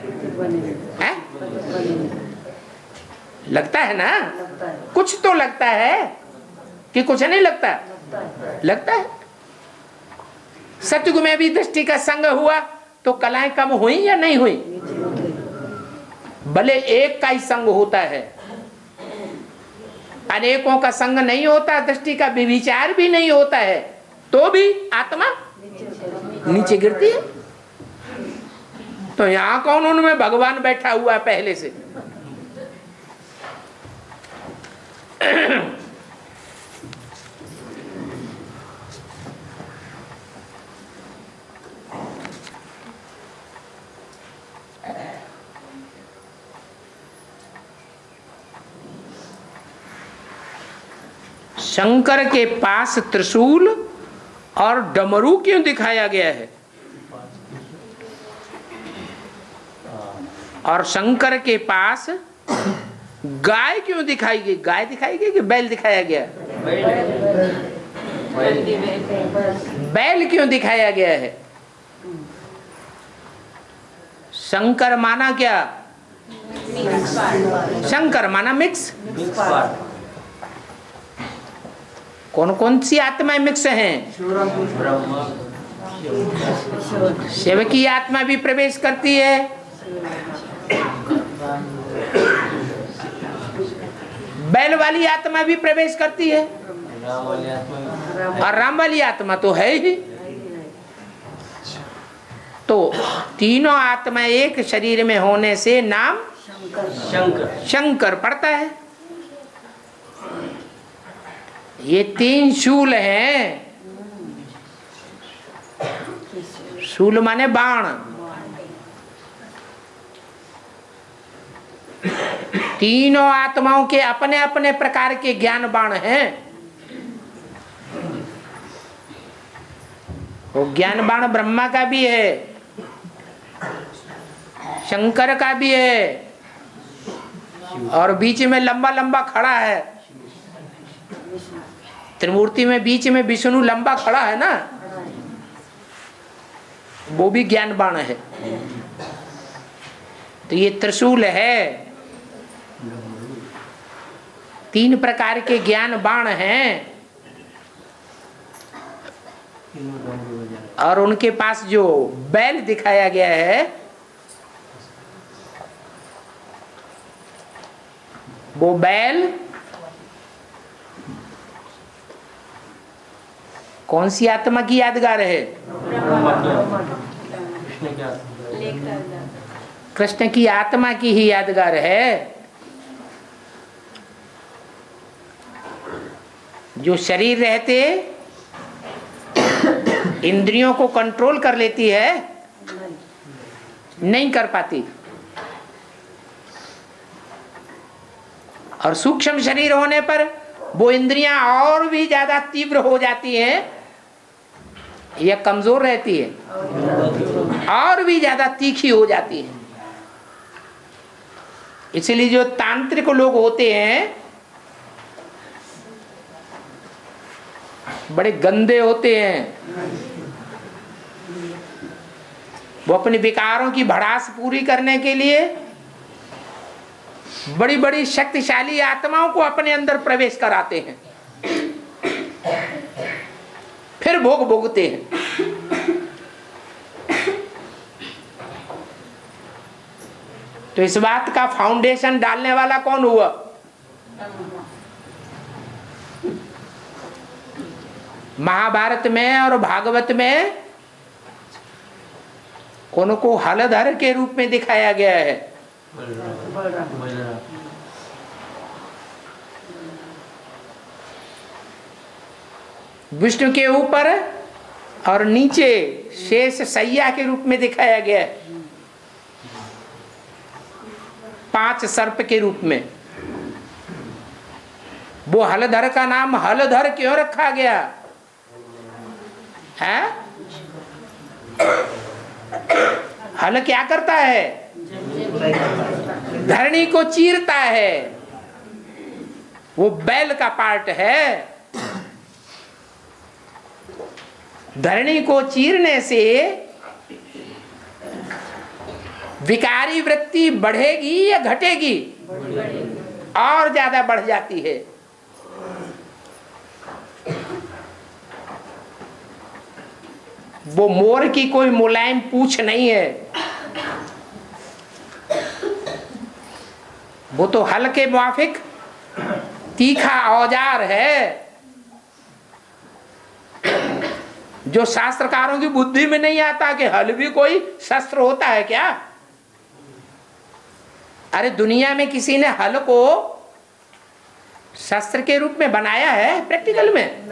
लगता है ना? कुछ तो लगता है कि कुछ नहीं लगता? लगता है। सतयुग में भी दृष्टि का संग हुआ तो कलाएं कम हुई या नहीं हुई? भले एक का ही संग होता है, अनेकों का संग नहीं होता, दृष्टि का विचार भी नहीं होता है, तो भी आत्मा नीचे गिरती है। तो यहां कौन उनमें भगवान बैठा हुआ है पहले से? शंकर के पास त्रिशूल और डमरू क्यों दिखाया गया है? और शंकर के पास गाय क्यों दिखाई गई? गाय दिखाई गई कि बैल दिखाया गया? बैल क्यों दिखाया गया है? शंकर माना क्या? शंकर माना मिक्स। कौन कौन सी आत्माएं मिक्स हैं? शिव की आत्मा भी प्रवेश करती है, बैल वाली आत्मा भी प्रवेश करती है, और राम वाली आत्मा तो है ही। तो तीनों आत्मा एक शरीर में होने से नाम शंकर पड़ता है। ये 3 शूल हैं। शूल माने बाण। तीनों आत्माओं के अपने अपने प्रकार के ज्ञान बाण हैं। वो ज्ञान बाण ब्रह्मा का भी है, शंकर का भी है, और बीच में लंबा लंबा खड़ा है। त्रिमूर्ति में बीच में विष्णु लंबा खड़ा है ना, वो भी ज्ञान बाण है। तो ये त्रिशूल है। 3 प्रकार के ज्ञान बाण हैं, और उनके पास जो बैल दिखाया गया है वो बैल कौन सी आत्मा की यादगार है? कृष्ण की आत्मा की ही यादगार है। जो शरीर रहते इंद्रियों को कंट्रोल कर लेती है, नहीं कर पाती, और सूक्ष्म शरीर होने पर वो इंद्रियां और भी ज्यादा तीव्र हो जाती हैं या कमजोर रहती है, और भी ज्यादा तीखी हो जाती है। इसलिए जो तांत्रिक लोग होते हैं बड़े गंदे होते हैं। वो अपने विकारों की भड़ास पूरी करने के लिए बड़ी बड़ी शक्तिशाली आत्माओं को अपने अंदर प्रवेश कराते हैं, फिर भोग भोगते हैं। तो इस बात का फाउंडेशन डालने वाला कौन हुआ? महाभारत में और भागवत में उनको हलधर के रूप में दिखाया गया है। विष्णु के ऊपर और नीचे शेष सैया के रूप में दिखाया गया है, 5 सर्प के रूप में। वो हलधर का नाम हलधर क्यों रखा गया है? हल क्या करता है? धरणी को चीरता है, वो बैल का पार्ट है। धरणी को चीरने से विकारी वृत्ति बढ़ेगी या घटेगी? और ज्यादा बढ़ जाती है। वो मोर की कोई मुलायम पूंछ नहीं है, वो तो हल के मुआफिक तीखा औजार है, जो शास्त्रकारों की बुद्धि में नहीं आता कि हल भी कोई शस्त्र होता है क्या। अरे दुनिया में किसी ने हल को शस्त्र के रूप में बनाया है? प्रैक्टिकल में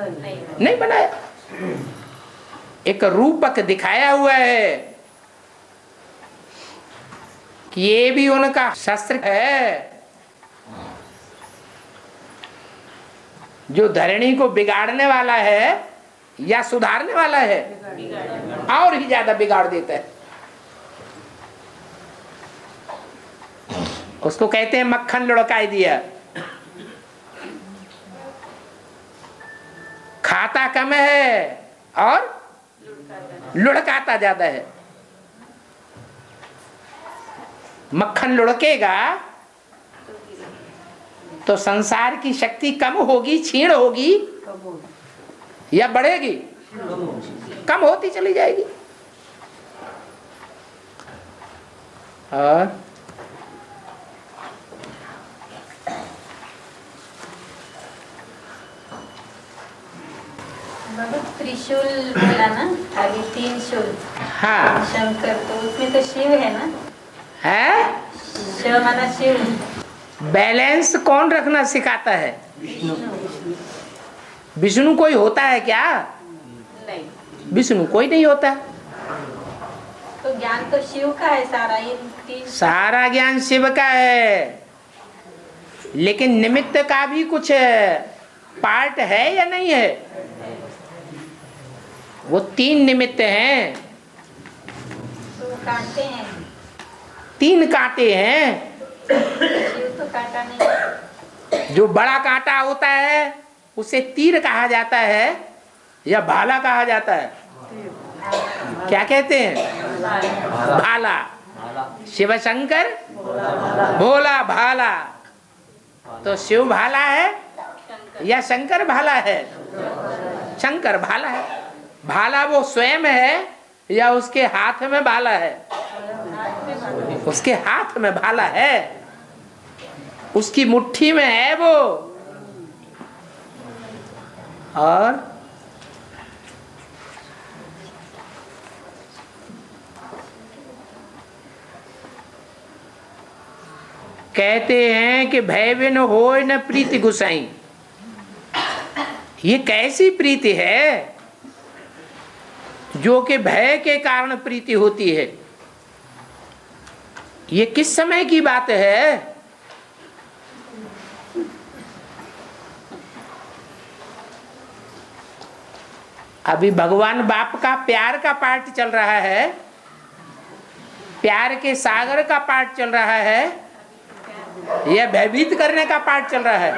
नहीं बनाया। एक रूपक दिखाया हुआ है कि ये भी उनका शस्त्र है, जो धरणी को बिगाड़ने वाला है या सुधारने वाला है, और ही ज्यादा बिगाड़ देता है। उसको कहते हैं मक्खन लुढ़काई दिया। खाता कम है और लुढ़काता ज्यादा है। मक्खन लुढ़केगा तो संसार की शक्ति कम होगी, क्षीण होगी या बढ़ेगी? कम होती चली जाएगी। और बाबा त्रिशूल बोला ना, आगे 3 शूल। हाँ, शंकर, तो उसमें तो शिव है ना? है। शिव माना शिव। बैलेंस कौन रखना सिखाता है? विष्णु कोई होता है क्या? नहीं। विष्णु कोई नहीं होता। तो ज्ञान तो शिव का है सारा, ये 3। सारा ज्ञान शिव का है, लेकिन निमित्त का भी कुछ पार्ट है या नहीं है? वो 3 निमित्त हैं। तो कांटे हैं, 3 कांटे हैं। शिव तो कांटा नहीं। जो बड़ा कांटा होता है उसे तीर कहा जाता है या भाला कहा जाता है? क्या कहते हैं? भाला। शिव शंकर भोला भाला। तो शिव भाला है या शंकर भाला है? शंकर भाला है। भाला वो स्वयं है या उसके हाथ में भाला है? उसके हाथ में भाला है, उसकी मुट्ठी में है वो। और कहते हैं कि भय बिन होय न प्रीति गुसाई। ये कैसी प्रीति है जो कि भय के कारण प्रीति होती है? ये किस समय की बात है? अभी भगवान बाप का प्यार का पार्ट चल रहा है, प्यार के सागर का पार्ट चल रहा है, यह भयभीत करने का पार्ट चल रहा है?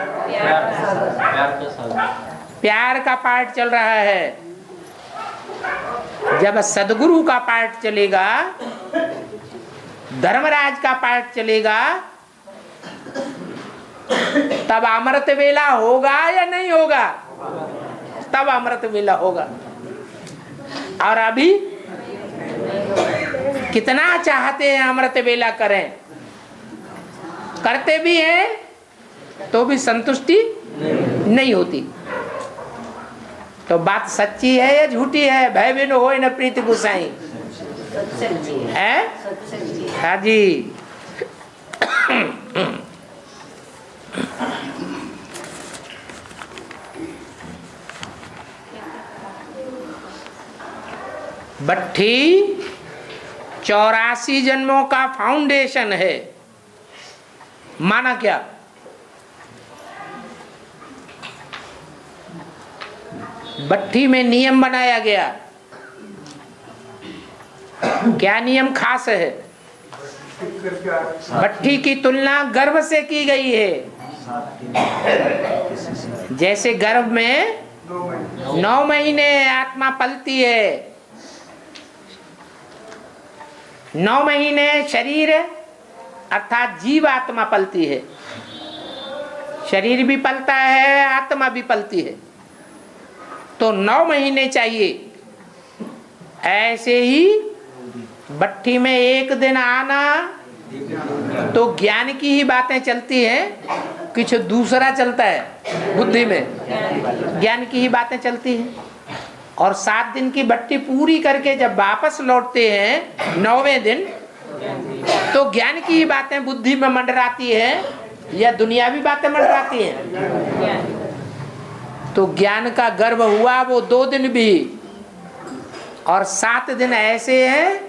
प्यार का पार्ट चल रहा है। जब सदगुरु का पार्ट चलेगा, धर्मराज का पार्ट चलेगा, तब अमृत वेला होगा या नहीं होगा? तब अमृत वेला होगा। और अभी कितना चाहते हैं अमृत वेला करें, करते भी हैं तो भी संतुष्टि नहीं होती। तो बात सच्ची है या झूठी है? भय बिन होए न प्रीति गुसाई है। हाँ जी। भट्ठी 84 जन्मों का फाउंडेशन है। माना क्या? भट्ठी में नियम बनाया गया। क्या नियम खास है? भट्ठी की तुलना गर्भ से की गई है। जैसे गर्भ में 9 महीने आत्मा पलती है, 9 महीने शरीर अर्थात जीव आत्मा पलती है। शरीर भी पलता है, आत्मा भी पलती है, तो 9 महीने चाहिए। ऐसे ही भट्ठी में एक दिन आना तो ज्ञान की ही बातें चलती हैं, कुछ दूसरा चलता है बुद्धि में, ज्ञान की ही बातें चलती हैं। और 7 दिन की भट्ठी पूरी करके जब वापस लौटते हैं 9वें दिन, तो ज्ञान की ही बातें बुद्धि में मंडराती है या दुनियावी बातें मंडराती हैं। तो ज्ञान का गर्भ हुआ वो 2 दिन भी, और 7 दिन ऐसे हैं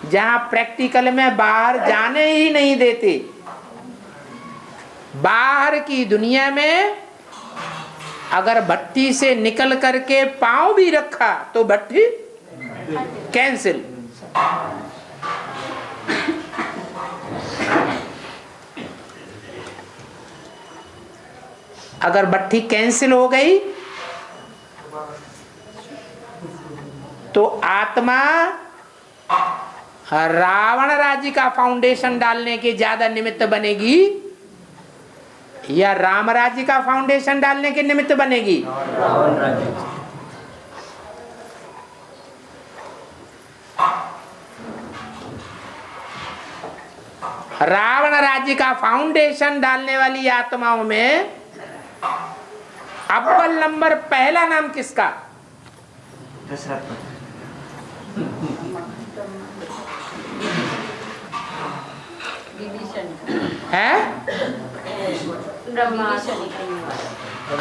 जहां प्रैक्टिकल में बाहर जाने ही नहीं देते। बाहर की दुनिया में अगर भट्ठी से निकल करके पांव भी रखा तो भट्ठी कैंसिल। अगर भट्ठी कैंसिल हो गई तो आत्मा रावण राज्य का फाउंडेशन डालने के ज्यादा निमित्त बनेगी या राम राज्य का फाउंडेशन डालने के निमित्त बनेगी? रावण राज्य का फाउंडेशन डालने वाली आत्माओं में अव्वल नंबर पहला नाम किसका है?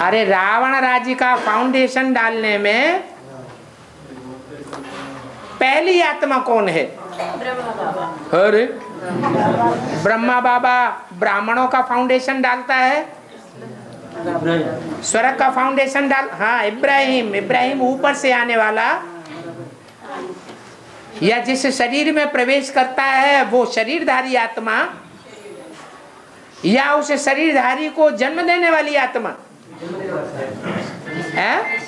अरे रावण राज्य का फाउंडेशन डालने में पहली आत्मा कौन है? अरे ब्रह्मा बाबा ब्राह्मणों का फाउंडेशन डालता है, स्वर्ग का फाउंडेशन डाल, हाँ इब्राहिम ऊपर से आने वाला, या जिस शरीर में प्रवेश करता है वो शरीरधारी आत्मा, या उस शरीरधारी को जन्म देने वाली आत्मा है?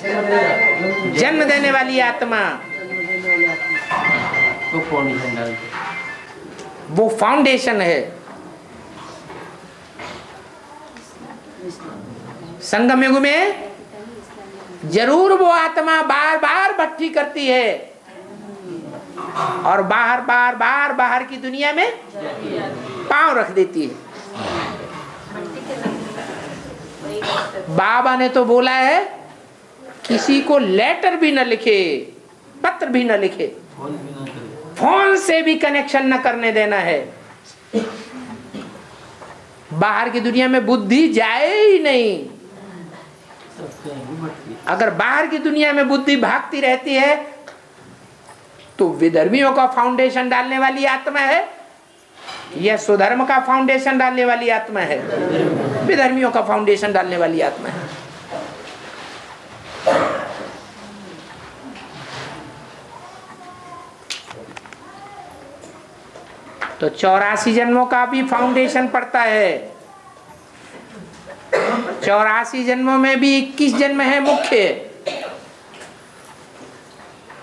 जन्म देने वाली आत्मा वो फाउंडेशन है। संगम युग में जरूर वो आत्मा बार बार भट्ठी करती है और बाहर की दुनिया में पांव रख देती है। बाबा ने तो बोला है किसी को लेटर भी न लिखे, पत्र भी न लिखे, फोन से भी कनेक्शन न करने देना है। बाहर की दुनिया में बुद्धि जाए ही नहीं। अगर बाहर की दुनिया में बुद्धि भागती रहती है तो विधर्मियों का फाउंडेशन डालने वाली आत्मा है या सुधर्म का फाउंडेशन डालने वाली आत्मा है? विधर्मियों का फाउंडेशन डालने वाली आत्मा है। तो 84 जन्मों का भी फाउंडेशन पड़ता है। 84 जन्मों में भी 21 जन्म है मुख्य,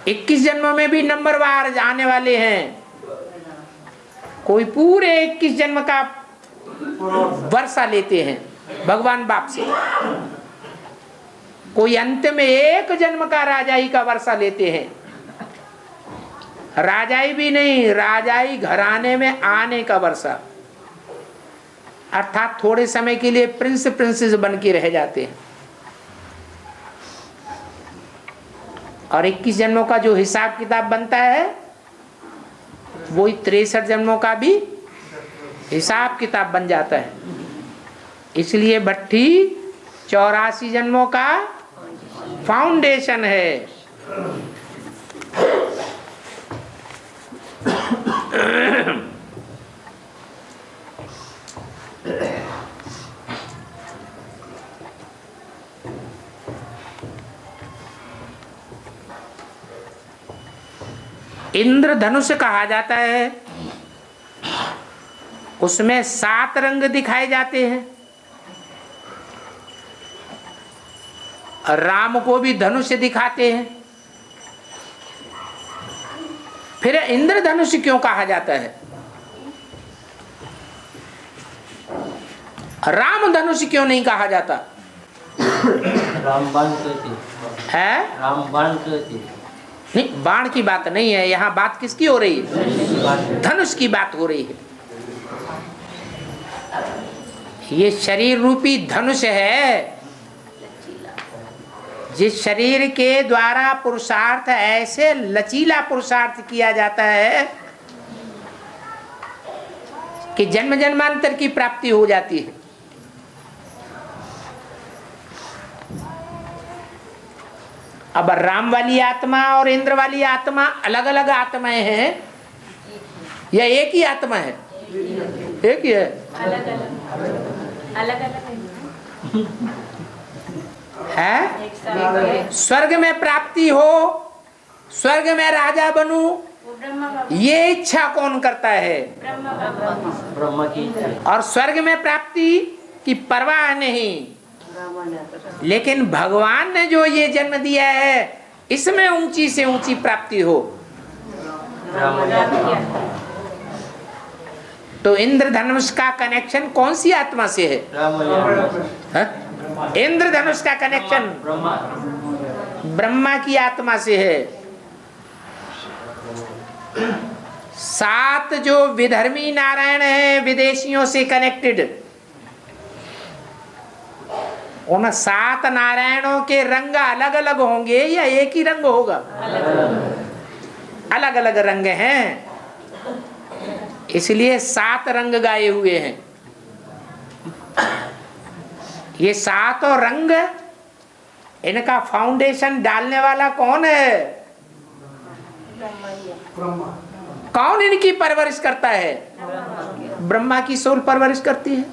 21 जन्मों में भी नंबरवार आने वाले हैं। कोई पूरे 21 जन्म का वर्षा लेते हैं भगवान बाप से, कोई अंत में 1 जन्म का राजाई का वर्षा लेते हैं। राजाई भी नहीं, राजाई घराने में आने का वर्षा, अर्थात थोड़े समय के लिए प्रिंस प्रिंसेस बन के रह जाते हैं। और 21 जन्मों का जो हिसाब किताब बनता है वही 63 जन्मों का भी हिसाब किताब बन जाता है। इसलिए भट्ठी 84 जन्मों का फाउंडेशन है। इंद्रधनुष कहा जाता है, उसमें 7 रंग दिखाए जाते हैं। राम को भी धनुष दिखाते हैं। फिर इंद्रधनुष क्यों कहा जाता है? राम धनुष क्यों नहीं कहा जाता? रामबाण कहते है रामबाण कहते नहीं, बाण की बात नहीं है, यहाँ बात किसकी हो रही है? धनुष की बात हो रही है। ये शरीर रूपी धनुष है, जिस शरीर के द्वारा पुरुषार्थ ऐसे लचीला पुरुषार्थ किया जाता है कि जन्म जन्मांतर की प्राप्ति हो जाती है। अब राम वाली आत्मा और इंद्र वाली आत्मा अलग अलग आत्माएं हैं या एक ही आत्मा है? एक ही है। अलग अलग है? एक साथ स्वर्ग में प्राप्ति हो, स्वर्ग में राजा बनूं, वो ब्रह्मा का ये इच्छा कौन करता है? ब्रह्मा की इच्छा। और स्वर्ग में प्राप्ति की परवाह नहीं। लेकिन भगवान ने जो ये जन्म दिया है, इसमें ऊंची से ऊंची प्राप्ति हो। तो इंद्रधनुष का कनेक्शन कौन सी आत्मा से है? हाँ? इंद्रधनुष का कनेक्शन ब्रह्मा की आत्मा से है। 7 जो विधर्मी नारायण हैं, विदेशियों से कनेक्टेड, उन 7 नारायणों के रंग अलग अलग होंगे या एक ही रंग होगा? अलग अलग रंग हैं, इसलिए 7 रंग गाए हुए हैं। ये 7 रंग, इनका फाउंडेशन डालने वाला कौन है? कौन इनकी परवरिश करता है? ब्रह्मा की सोल परवरिश करती है।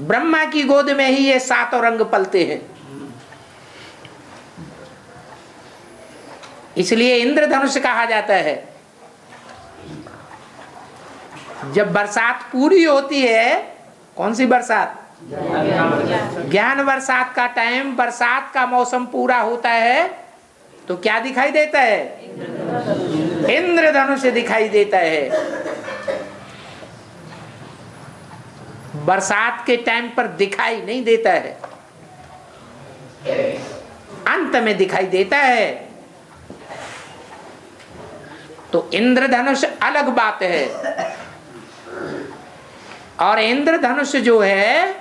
ब्रह्मा की गोद में ही ये 7 रंग पलते हैं। इसलिए इंद्रधनुष कहा जाता है। जब बरसात पूरी होती है, कौन सी बरसात? ज्ञान बरसात का टाइम, बरसात का मौसम पूरा होता है, तो क्या दिखाई देता है? इंद्रधनुष दिखाई देता है। बरसात के टाइम पर दिखाई नहीं देता है, अंत में दिखाई देता है। तो इंद्रधनुष अलग बात है। और इंद्रधनुष जो है,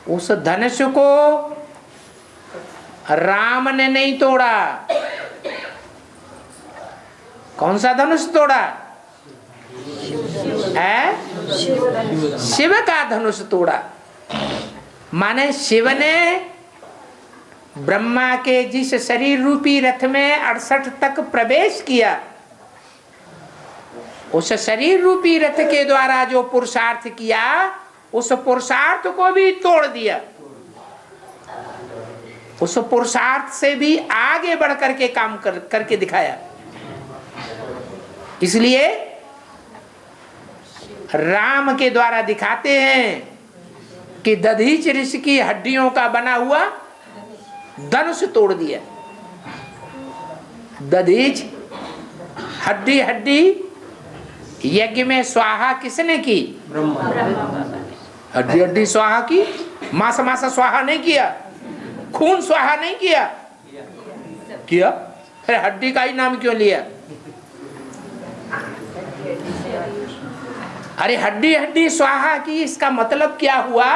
उस धनुष को राम ने नहीं तोड़ा। कौन सा धनुष तोड़ा है? शिव का धनुष तोड़ा। माने शिव ने ब्रह्मा के जिस शरीर रूपी रथ में 68 तक प्रवेश किया, उस शरीर रूपी रथ के द्वारा जो पुरुषार्थ किया, उस पुरुषार्थ को भी तोड़ दिया। उस पुरुषार्थ से भी आगे बढ़ करके काम करके दिखाया। इसलिए राम के द्वारा दिखाते हैं कि दधीच ऋषि की हड्डियों का बना हुआ धनुष तोड़ दिया। दधीच हड्डी हड्डी यज्ञ में स्वाहा किसने की? हड्डी हड्डी स्वाहा की, मास मासा स्वाहा नहीं किया, खून स्वाहा नहीं किया। अरे हड्डी का ही नाम क्यों लिया? अरे हड्डी हड्डी स्वाहा की, इसका मतलब क्या हुआ?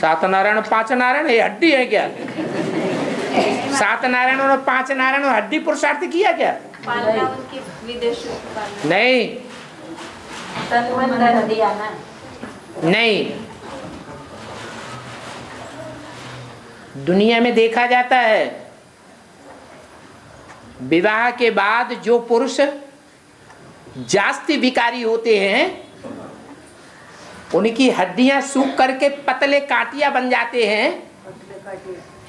सात नारायण पांच नारायण, ये हड्डी है क्या? सात नारायण और पांच नारायण और हड्डी पुरुषार्थ किया क्या? पालना उनकी विदेश पालना। नहीं तन मन धन दिया ना। नहीं, दुनिया में देखा जाता है विवाह के बाद जो पुरुष जास्ती विकारी होते हैं उनकी हड्डियां सूख करके पतले कांटिया बन जाते हैं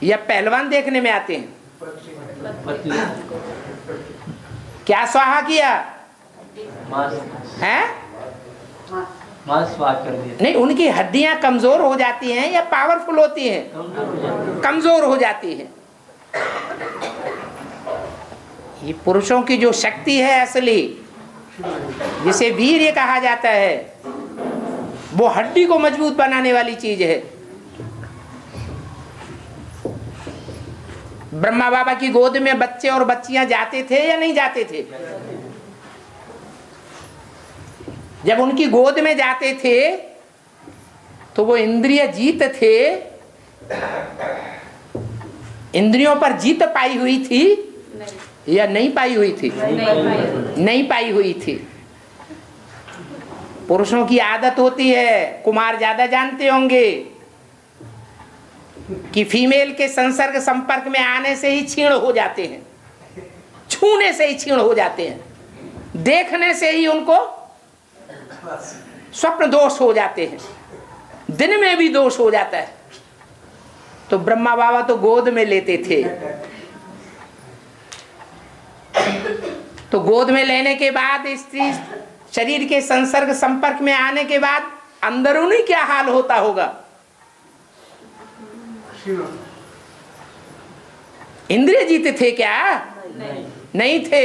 या पहलवान देखने में आते हैं। क्या स्वाहा किया है? मांस स्वाहा कर दिया। नहीं, उनकी हड्डियां कमजोर हो जाती हैं या पावरफुल होती हैं? कमजोर हो जाती हैं। ये पुरुषों की जो शक्ति है असली, जिसे वीर्य कहा जाता है, वो हड्डी को मजबूत बनाने वाली चीज है। ब्रह्मा बाबा की गोद में बच्चे और बच्चियां जाते थे या नहीं जाते थे? जब उनकी गोद में जाते थे तो वो इंद्रिय जीत थे, इंद्रियों पर जीत पाई हुई थी या नहीं पाई हुई थी? नहीं पाई हुई थी। पुरुषों की आदत होती है, कुमार ज्यादा जानते होंगे, कि फीमेल के संसर्ग संपर्क में आने से ही क्षीण हो जाते हैं, छूने से ही क्षीण हो जाते हैं, देखने से ही उनको स्वप्न दोष हो जाते हैं, दिन में भी दोष हो जाता है। तो ब्रह्मा बाबा तो गोद में लेते थे, तो गोद में लेने के बाद स्त्री शरीर के संसर्ग संपर्क में आने के बाद अंदरूनी क्या हाल होता होगा? इंद्रिय जीते थे क्या? नहीं थे।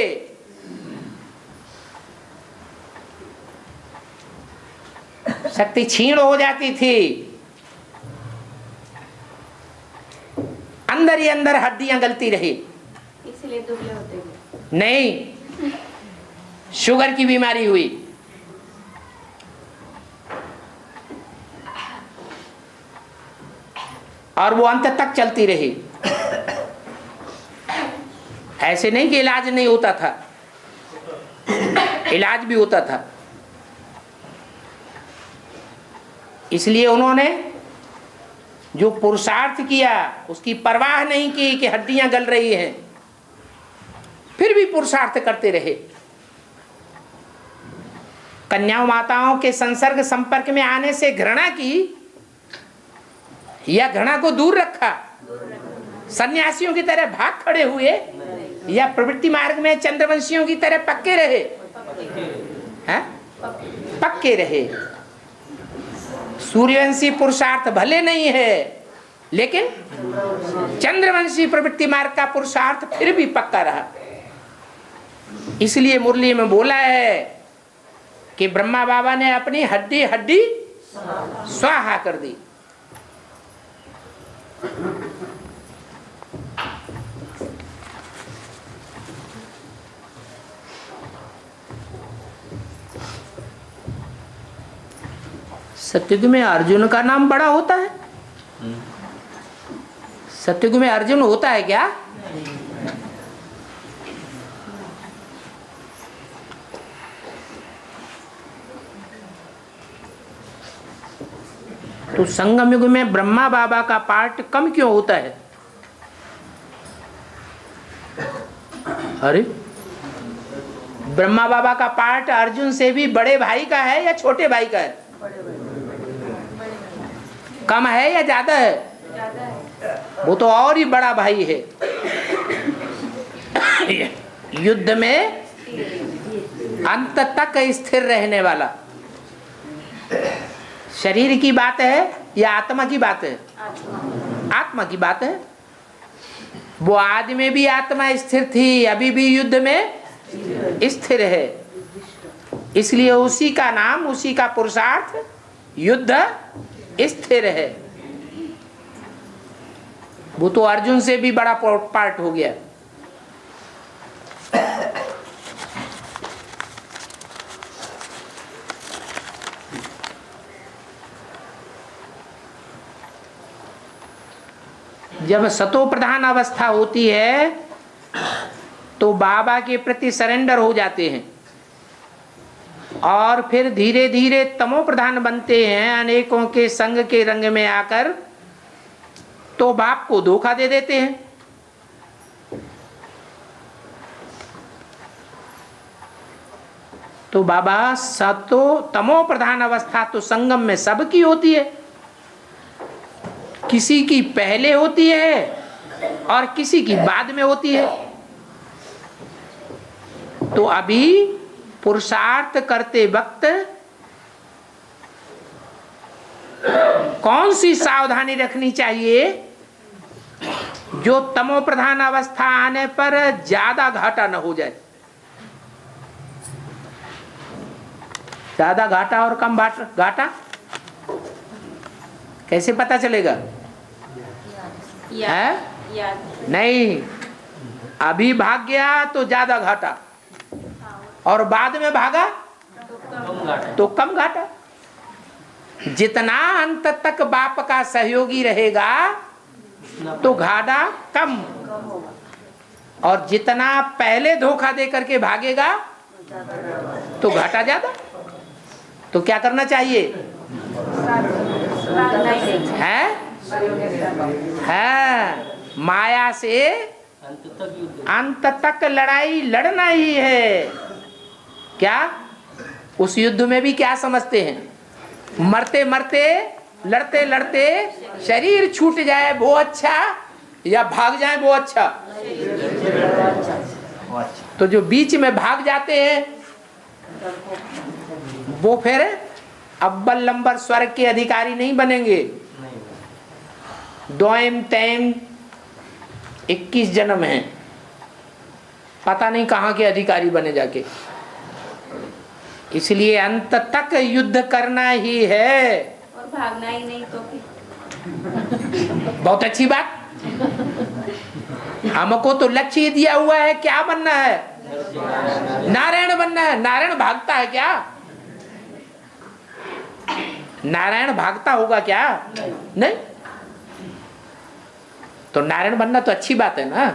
शक्ति क्षीण हो जाती थी, अंदर ही अंदर हड्डियां गलती रही। इसलिए दुबले होते गए। नहीं, शुगर की बीमारी हुई, और वो अंत तक चलती रही। ऐसे नहीं कि इलाज नहीं होता था, इलाज भी होता था। इसलिए उन्होंने जो पुरुषार्थ किया उसकी परवाह नहीं की कि हड्डियां गल रही हैं, फिर भी पुरुषार्थ करते रहे। कन्याओं माताओं के संसर्ग संपर्क में आने से घृणा की या घृणा को दूर रखा, सन्यासियों की तरह भाग खड़े हुए या प्रवृत्ति मार्ग में चंद्रवंशियों की तरह पक्के रहे? हैं? पक्के रहे। सूर्यवंशी पुरुषार्थ भले नहीं है, लेकिन चंद्रवंशी प्रवृत्ति मार्ग का पुरुषार्थ फिर भी पक्का रहा। इसलिए मुरली में बोला है कि ब्रह्मा बाबा ने अपनी हड्डी हड्डी स्वाहा कर दी। सत्युग में अर्जुन का नाम बड़ा होता है? सत्युग में अर्जुन होता है क्या? तो संगम युग में ब्रह्मा बाबा का पार्ट कम क्यों होता है? अरे ब्रह्मा बाबा का पार्ट अर्जुन से भी बड़े भाई का है या छोटे भाई का है? कम है या ज्यादा है? वो तो और ही बड़ा भाई है। युद्ध में अंत तक स्थिर रहने वाला। शरीर की बात है या आत्मा की बात है? आत्मा की बात है। वो आदि में भी आत्मा स्थिर थी, अभी भी युद्ध में स्थिर है। इसलिए उसी का नाम, उसी का पुरुषार्थ युद्ध स्थिर है। वो तो अर्जुन से भी बड़ा पार्ट हो गया। जब सतो प्रधान अवस्था होती है तो बाबा के प्रति सरेंडर हो जाते हैं, और फिर धीरे धीरे तमो प्रधान बनते हैं अनेकों के संग के रंग में आकर, तो बाप को धोखा दे देते हैं। तो बाबा सतो तमो प्रधान अवस्था तो संगम में सबकी होती है, किसी की पहले होती है और किसी की बाद में होती है। तो अभी पुरुषार्थ करते वक्त कौन सी सावधानी रखनी चाहिए जो तमो प्रधान अवस्था आने पर ज्यादा घाटा न हो जाए? ज्यादा घाटा और कम घाटा कैसे पता चलेगा? याद नहीं, अभी भाग गया तो ज्यादा घाटा, और बाद में भागा तो कम घाटा। जितना अंत तक बाप का सहयोगी रहेगा तो घाटा कम, और जितना पहले धोखा दे करके भागेगा तो घाटा ज्यादा। तो क्या करना चाहिए? है माया से अंत तक लड़ाई लड़ना ही है। क्या उस युद्ध में भी क्या समझते हैं? मरते मरते लड़ते लड़ते शरीर छूट जाए वो अच्छा, या भाग जाए वो अच्छा? तो जो बीच में भाग जाते हैं वो फिर अव्वल नंबर स्वर्ग के अधिकारी नहीं बनेंगे। दोएम तैम 21 जन्म है, पता नहीं कहाँ के अधिकारी बने जाके। इसलिए अंत तक युद्ध करना ही है, और भागना ही नहीं तो फिर। बहुत अच्छी बात। हमको तो लक्ष्य दिया हुआ है, क्या बनना है? नारायण बनना है। नारायण भागता है क्या? नारायण भागता होगा क्या? नहीं। तो नारायण बनना तो अच्छी बात है ना।